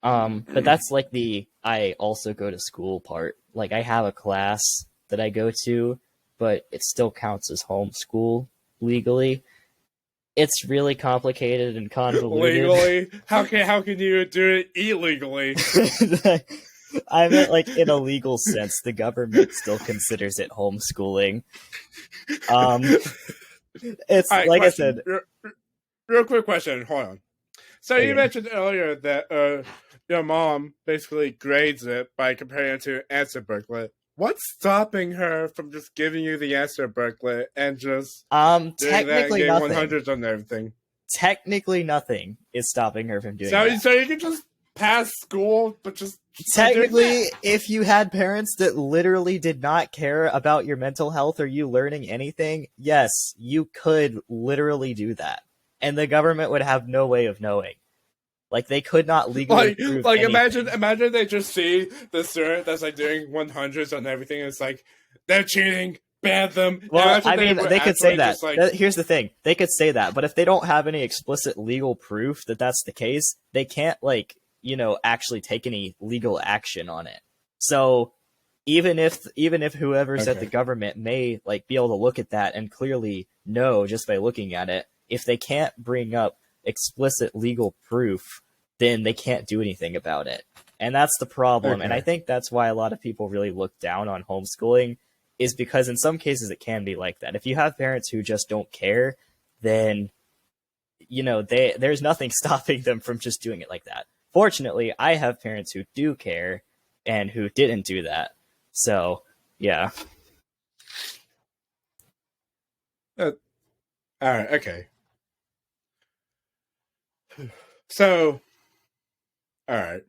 But that's like the I also go to school part. Like I have a class that I go to, but it still counts as homeschool legally. It's really complicated and convoluted. Legally? How can you do it illegally? I meant like in a legal sense, the government still considers it homeschooling. It's All right, like question. I said. Real quick question. Hold on. So Okay. you mentioned earlier that your mom basically grades it by comparing it to an answer booklet. What's stopping her from just giving you the answer booklet and just doing that and Technically getting nothing. 100s on everything? Technically nothing is stopping her from doing So that. you can just pass school, but just Technically, if you had parents that literally did not care about your mental health or you learning anything, yes, you could literally do that. And the government would have no way of knowing. Like, they could not legally prove anything. imagine they just see the student that's like doing 100s on everything, and it's like they're cheating, ban them. Well, Imagine I mean, would they could say actually that. just, like, Here's the thing. They could say that, but if they don't have any explicit legal proof that that's the case, they can't, like, you know, actually take any legal action on it. So even if whoever's at the government may like be able to look at that and clearly know just by looking at it, if they can't bring up explicit legal proof, then they can't do anything about it. And that's the problem. And I think that's why a lot of people really look down on homeschooling, is because in some cases it can be like that. If you have parents who just don't care, then, you know, there's nothing stopping them from just doing it like that. Fortunately, I have parents who do care and who didn't do that. So, yeah. All right, okay. So, all right.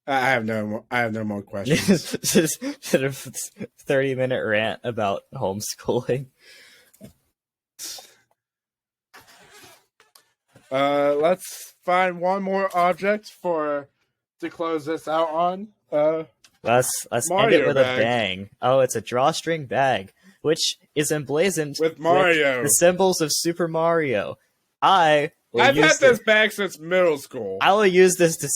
I have no more questions. Just 30-minute rant about homeschooling. Let's find one more object to close this out on. Let's end it with a bang. Oh, it's a drawstring bag, which is emblazoned with Mario, with the symbols of Super Mario. I've had this bag since middle school. I will use this to.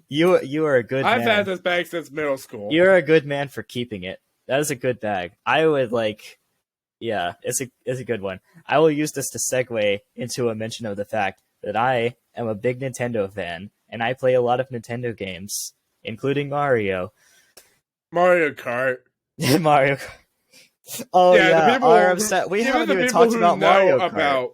You are a good man. I've had this bag since middle school. You're a good man for keeping it. That is a good bag. I would like. Yeah, it's a good one. I will use this to segue into a mention of the fact that I am a big Nintendo fan, and I play a lot of Nintendo games, including Mario. Mario Kart. Mario Kart. Oh yeah, are upset. We haven't even talked about Mario Kart.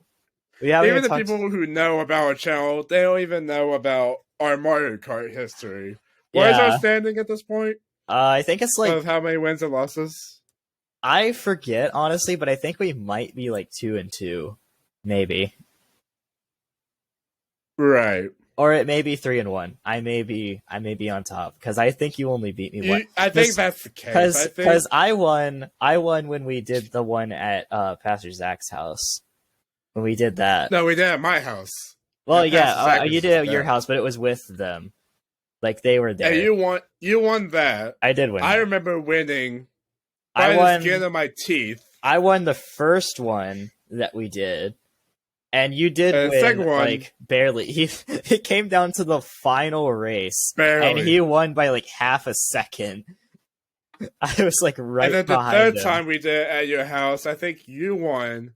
Even the people who know about our channel, they don't even know about our Mario Kart history. What is our standing at this point? I think it's like of how many wins and losses. I forget honestly, but I think we might be like 2-2, maybe. Right. Or it may be 3-1. I may be on top because I think you only beat me once. I think that's the case. Because I won when we did the one at Pastor Zach's house. When we did that. No, we did it at my house. Well, yeah, you did it at your house, but it was with them. Like they were there. Yeah, you won that. I did win. I remember winning by the skin of my teeth. I won the first one that we did. And you did win, second one, like, barely. It came down to the final race. Barely. And he won by, like, half a second. I was, like, right behind him. And then the third time we did it at your house, I think you won.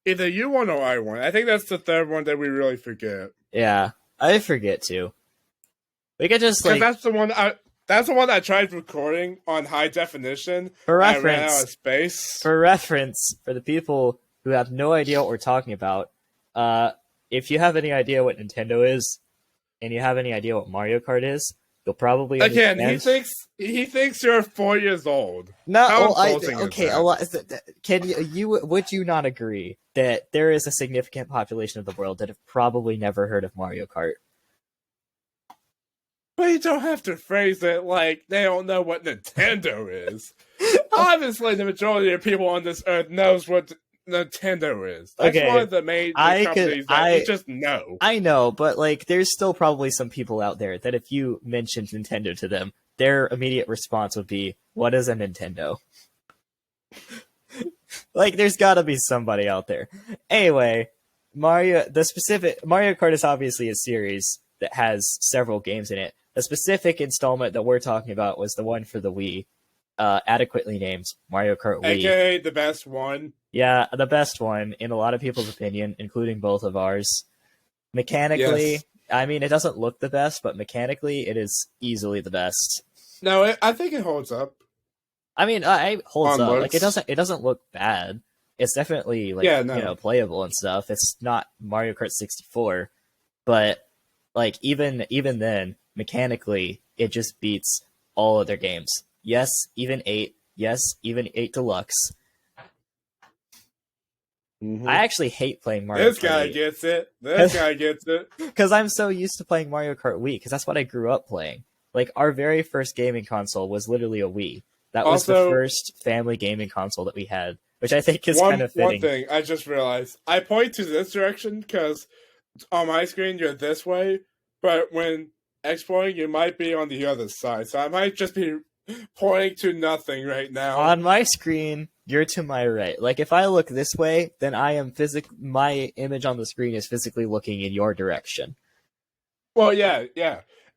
Either you won or I won. I think that's the third one that we really forget. Yeah, I forget, too. We could just, like... that's the one That's the one I tried recording on high definition For and ran out reference, of space. for the people who have no idea what we're talking about, if you have any idea what Nintendo is, and you have any idea what Mario Kart is, you'll probably Again, understand. he thinks you're 4 years old. No, How well, insulting is okay. A that? lot. Can you would you not agree that there is a significant population of the world that have probably never heard of Mario Kart? But you don't have to phrase it like they don't know what Nintendo is. Obviously, the majority of people on this earth knows what Nintendo is. That's one Okay, of the main I could. companies that you just know. I know, but like, there's still probably some people out there that if you mentioned Nintendo to them, their immediate response would be, "What is a Nintendo?" Like, there's got to be somebody out there. Anyway, Mario Kart is obviously a series that has several games in it. The specific installment that we're talking about was the one for the Wii, adequately named Mario Kart Wii. AKA the best one. Yeah, the best one in a lot of people's opinion, including both of ours. Mechanically, Yes. I mean, it doesn't look the best, but mechanically, it is easily the best. No, I think it holds up. I mean, it holds On up. looks. Like, it doesn't look bad. It's definitely like, Yeah, no. playable and stuff. It's not Mario Kart 64, but like even then, mechanically, it just beats all other games. Yes, even 8. Yes, even 8 Deluxe. Mm-hmm. I actually hate playing Mario This Kart guy 8. gets it. This guy gets it. Because I'm so used to playing Mario Kart Wii, because that's what I grew up playing. Like, our very first gaming console was literally a Wii. That was Also, the first family gaming console that we had, which I think is kind of One fitting. thing I just realized. I point to this direction because on my screen you're this way, but when exploring you might be on the other side. So I might just be pointing to nothing right now. On my screen, you're to my right. Like, if I look this way, then I am my image on the screen is physically looking in your direction. Well, yeah.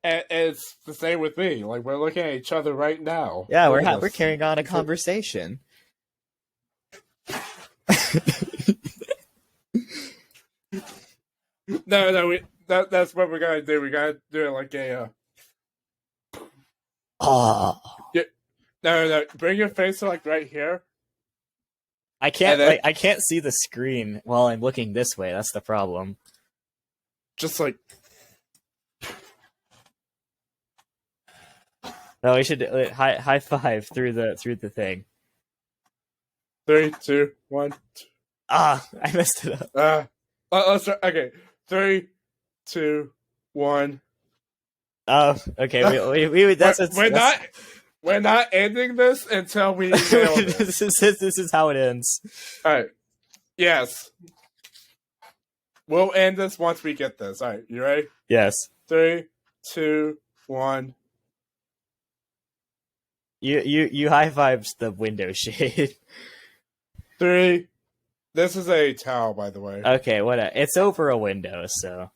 And it's the same with me. Like, we're looking at each other right now. Yeah, Look at we're this. carrying on a conversation. No, that's what we're gonna do. We gotta do it like a. Oh, No. Bring your face to like right here. I can't And then- I can't see the screen while I'm looking this way. That's the problem. Just like. No, we should high five through the thing. 3, 2, 1. Ah, I messed it up. Let's try. Okay, 3, 2, 1. Oh, okay. We that's We're not ending this until we nail this. this is how it ends. All right. Yes. We'll end this once we get this. All right. You ready? Yes. 3, 2, 1. You high fives the window shade. 3. This is a towel, by the way. Okay, it's over a window, so,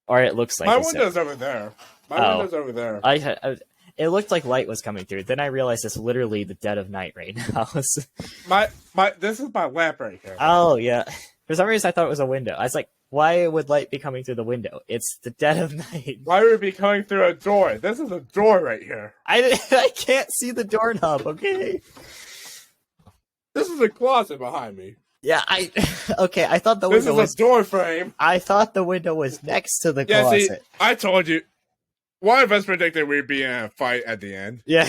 or it looks like My it's window's over there. My window's over there. It looked like light was coming through. Then I realized it's literally the dead of night right now. This is my lamp right here. Oh yeah. For some reason I thought it was a window. I was like, why would light be coming through the window? It's the dead of night. Why would it be coming through a door? This is a door right here. I can't see the doorknob. Okay. This is a closet behind me. Yeah, okay. I thought the window was a door frame. I thought the window was next to the Yeah, closet. see, I told you. One of us predicted we'd be in a fight at the end. Yeah.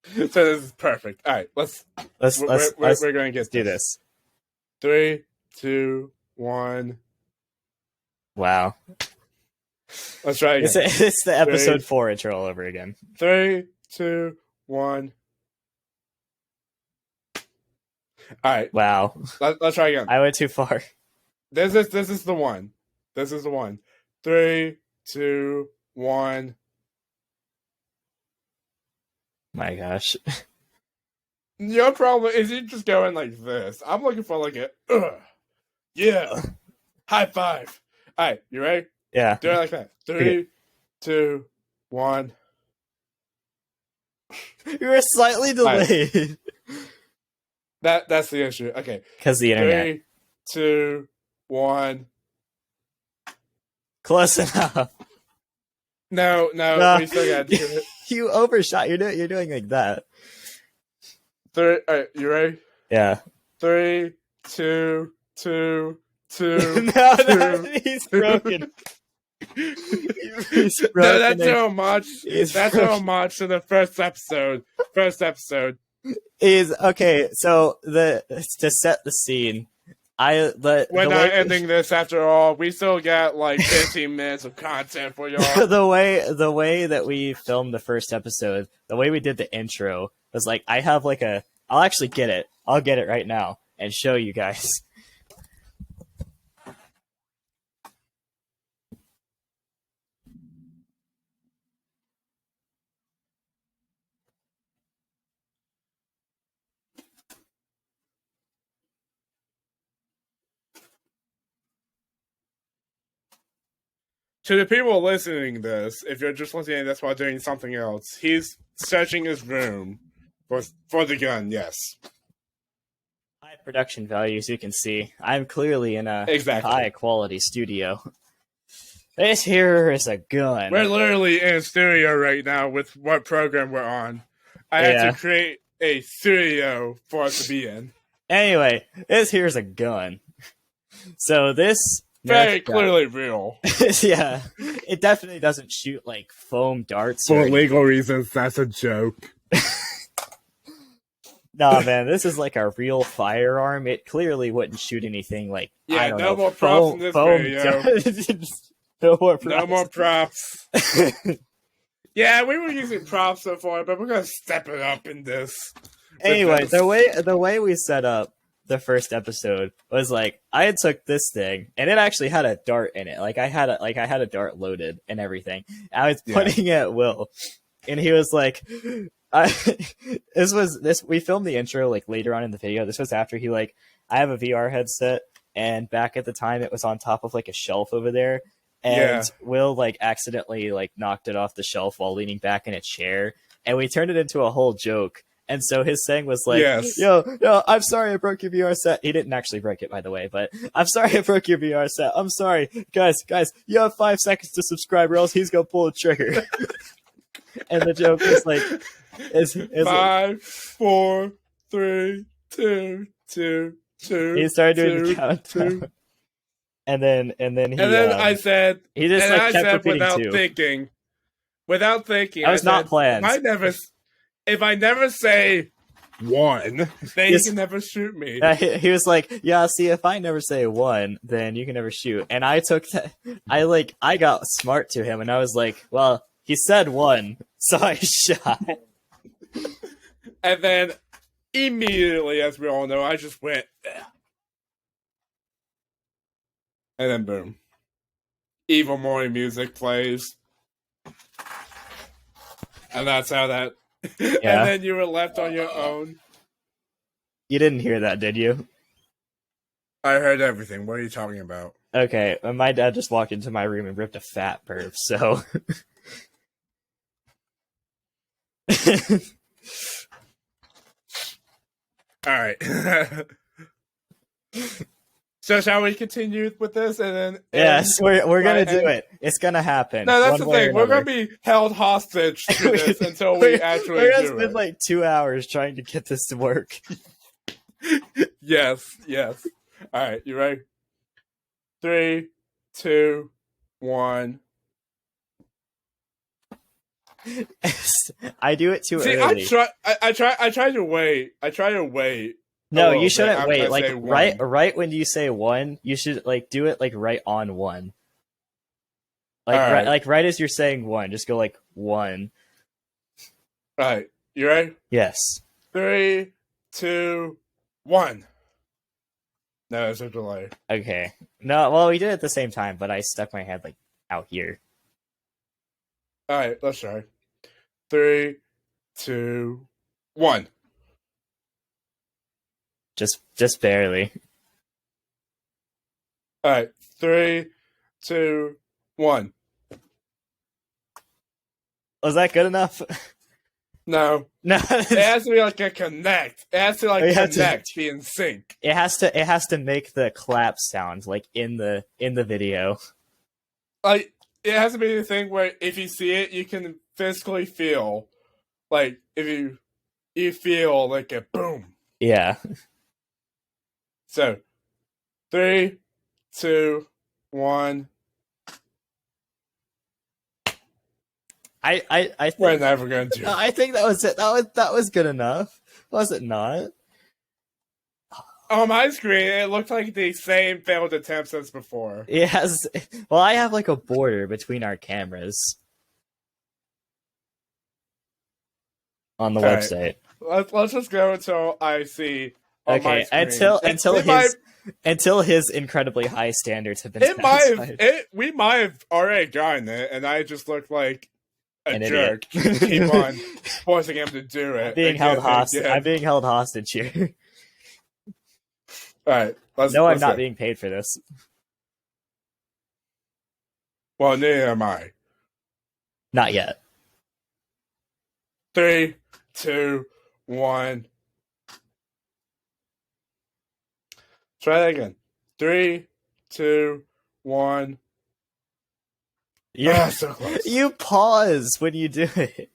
So this is perfect. All right, we're going to get do this. 3, 2, 1. Wow. Let's try again. It's the episode 4 intro all over again. 3, 2, 1. All right. Wow. Let's try again. I went too far. This is the one. This is the one. 3, 2, 1. My gosh. Your problem is you just going like this. I'm looking for like a yeah. High five. All right, you ready? Yeah. Do it like that. 3, 2, 1. You were slightly delayed. That's the issue. Okay. Because the internet. 3, 2, 1. Close enough. No, No. we still gotta do it. You overshot. You're doing like that. Three. You ready? Yeah. 3, 2, 2, 2. No, he's broken. He's broken. No, that's a homage. That's a broken. homage to the first episode. Is okay. So to set the scene, we're not ending this after all. We still got like 15 minutes of content for y'all. the way that we filmed the first episode, the way we did the intro was like I have like I'll actually get it. I'll get it right now and show you guys. To the people listening to this, if you're just listening to this while doing something else, he's searching his room for the gun, yes. High production values, you can see. I'm clearly in a high quality studio. This here is a gun. We're literally in a studio right now with what program we're on. I had to create a studio for us to be in. Anyway, this here's a gun. So this... Very clearly real. Yeah, it definitely doesn't shoot like foam darts. For legal reasons, that's a joke. Nah, man, this is like a real firearm. It clearly wouldn't shoot anything like more props in this video. No more props. Yeah, we were using props so far, but we're gonna step it up in this. Anyway, the way we set up the first episode was like I took this thing and it actually had a dart in it. Like I had a dart loaded and everything. I was putting it at Will, and he was like, we filmed the intro like later on in the video. This was after I have a VR headset, and back at the time it was on top of like a shelf over there, and Will like accidentally like knocked it off the shelf while leaning back in a chair, and we turned it into a whole joke. And so his saying was like, yo, I'm sorry I broke your VR set. He didn't actually break it, by the way, but I'm sorry I broke your VR set. I'm sorry. Guys, you have 5 seconds to subscribe or else he's going to pull the trigger. And the joke is like... is 5, 4, 3, 2, 2, 2. He started doing the countdown. And then I said... He just like kept repeating without thinking, I was not planned. If I never say 1, then you can never shoot me. He was like, yeah, see, if I never say 1, then you can never shoot. And I took that, I got smart to him, and I was like, well, he said 1, so I shot. And then, immediately, as we all know, I just went, and then boom. Evil Morning music plays. And that's how that... And then you were left on your own. You didn't hear that, did you? I heard everything. What are you talking about? Okay, my dad just walked into my room and ripped a fat perv, so... Alright. So shall we continue with this and then... Yes, we're gonna do it. It's gonna happen. No, that's the thing. We're gonna be held hostage to this until we actually do it. We're gonna spend like 2 hours trying to get this to work. Yes. Alright, you ready? 3, 2, 1. I do it too early. I try to wait. No, you shouldn't wait. Like right when you say 1, you should like do it like right on 1. Like right as you're saying 1, just go like 1. All right, you ready? Yes. 3, 2, 1. No, there's a delay. Okay. No, well, we did it at the same time, but I stuck my head like out here. All right, let's try. 3, 2, 1. Just barely. All right, 3, 2, 1. Was that good enough? No. It has to be like a connect. It has to like connect, be in sync. It has to make the clap sound like in the video. like it has to be the thing where if you see it, you can physically feel like if you feel like a boom. Yeah. So 3, 2, 1. I We're think never gonna do it. I think that was it. That was good enough. Was it not? On my screen, it looked like the same failed attempts as before. It has. Well, I have like a border between our cameras on the All right, website. let's just go until I see on my Okay, screen. until his incredibly high standards have been satisfied. We might have already gotten it, and I just look like a An jerk. idiot. Keep on forcing him to do it. I'm being held hostage here. All right, No, I'm let's not go. being paid for this. Well, neither am I. Not yet. 3, 2, 1. Try that again. 3, 2, 1. So close. You pause when you do it.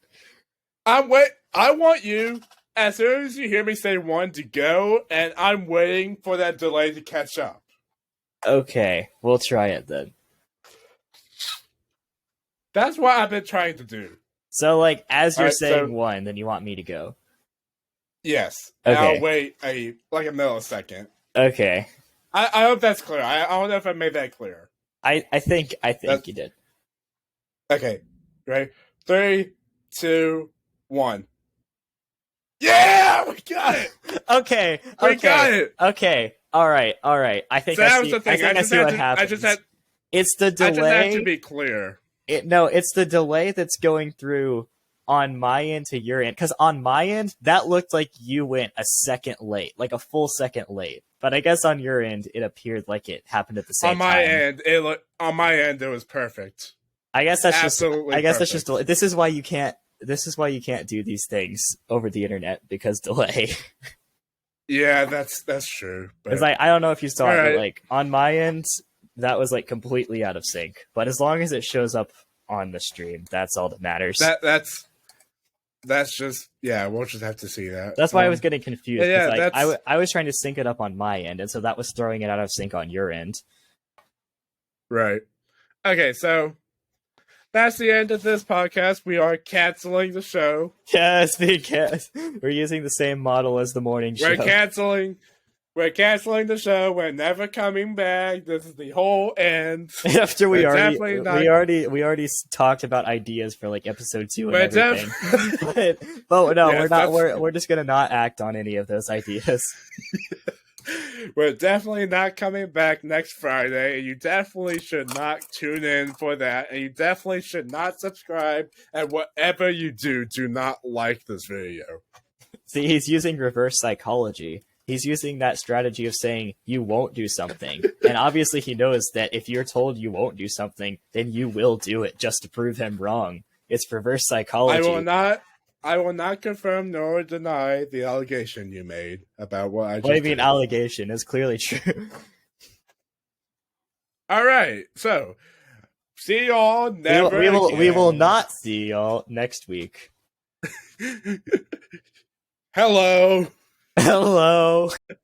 I want you, as soon as you hear me say 1, to go, and I'm waiting for that delay to catch up. Okay, we'll try it then. That's what I've been trying to do. So, like, as you're Alright, saying so- 1, then you want me to go. Yes. And Okay. I'll wait a millisecond. Okay. I hope that's clear. I don't know if I made that clear. I think you did. Okay. Ready? 3, 2, 1. Yeah! We got it! Okay. We got it! Okay. All right. I think So I that see, was the thing. I see what happens. It's the I just had delay. to be clear. It's the delay that's going through on my end to your end. Because on my end, that looked like you went a second late, like a full second late. But I guess on your end, it appeared like it happened at the same time. On my end, it was perfect. I guess that's Absolutely just. I guess perfect. that's just. This is why you can't. This is why you can't do these things over the internet because delay. Yeah, that's true. Because I don't know if you saw it, Alright. but like on my end, that was like completely out of sync. But as long as it shows up on the stream, that's all that matters. That's just we'll just have to see that. That's why I was getting confused. yeah, Like, that's- I was trying to sync it up on my end, and so that was throwing it out of sync on your end. Right. Okay, so that's the end of this podcast. We are canceling the show. Yes, because we're using the same model as the morning show. We're canceling the show. We're never coming back. This is the whole end. After we We're already definitely not- we already talked about ideas for like episode 2 and We're everything. but no, Yes, we're not. We're just gonna not act on any of those ideas. We're definitely not coming back next Friday, and you definitely should not tune in for that, and you definitely should not subscribe, and whatever you do not like this video. See, he's using reverse psychology. He's using that strategy of saying you won't do something. And obviously he knows that if you're told you won't do something, then you will do it just to prove him wrong. It's reverse psychology. I will not confirm nor deny the allegation you made about what I just What do you mean did. allegation? It's clearly true. All right, so see y'all never we will again. not see y'all next week. Hello. Hello.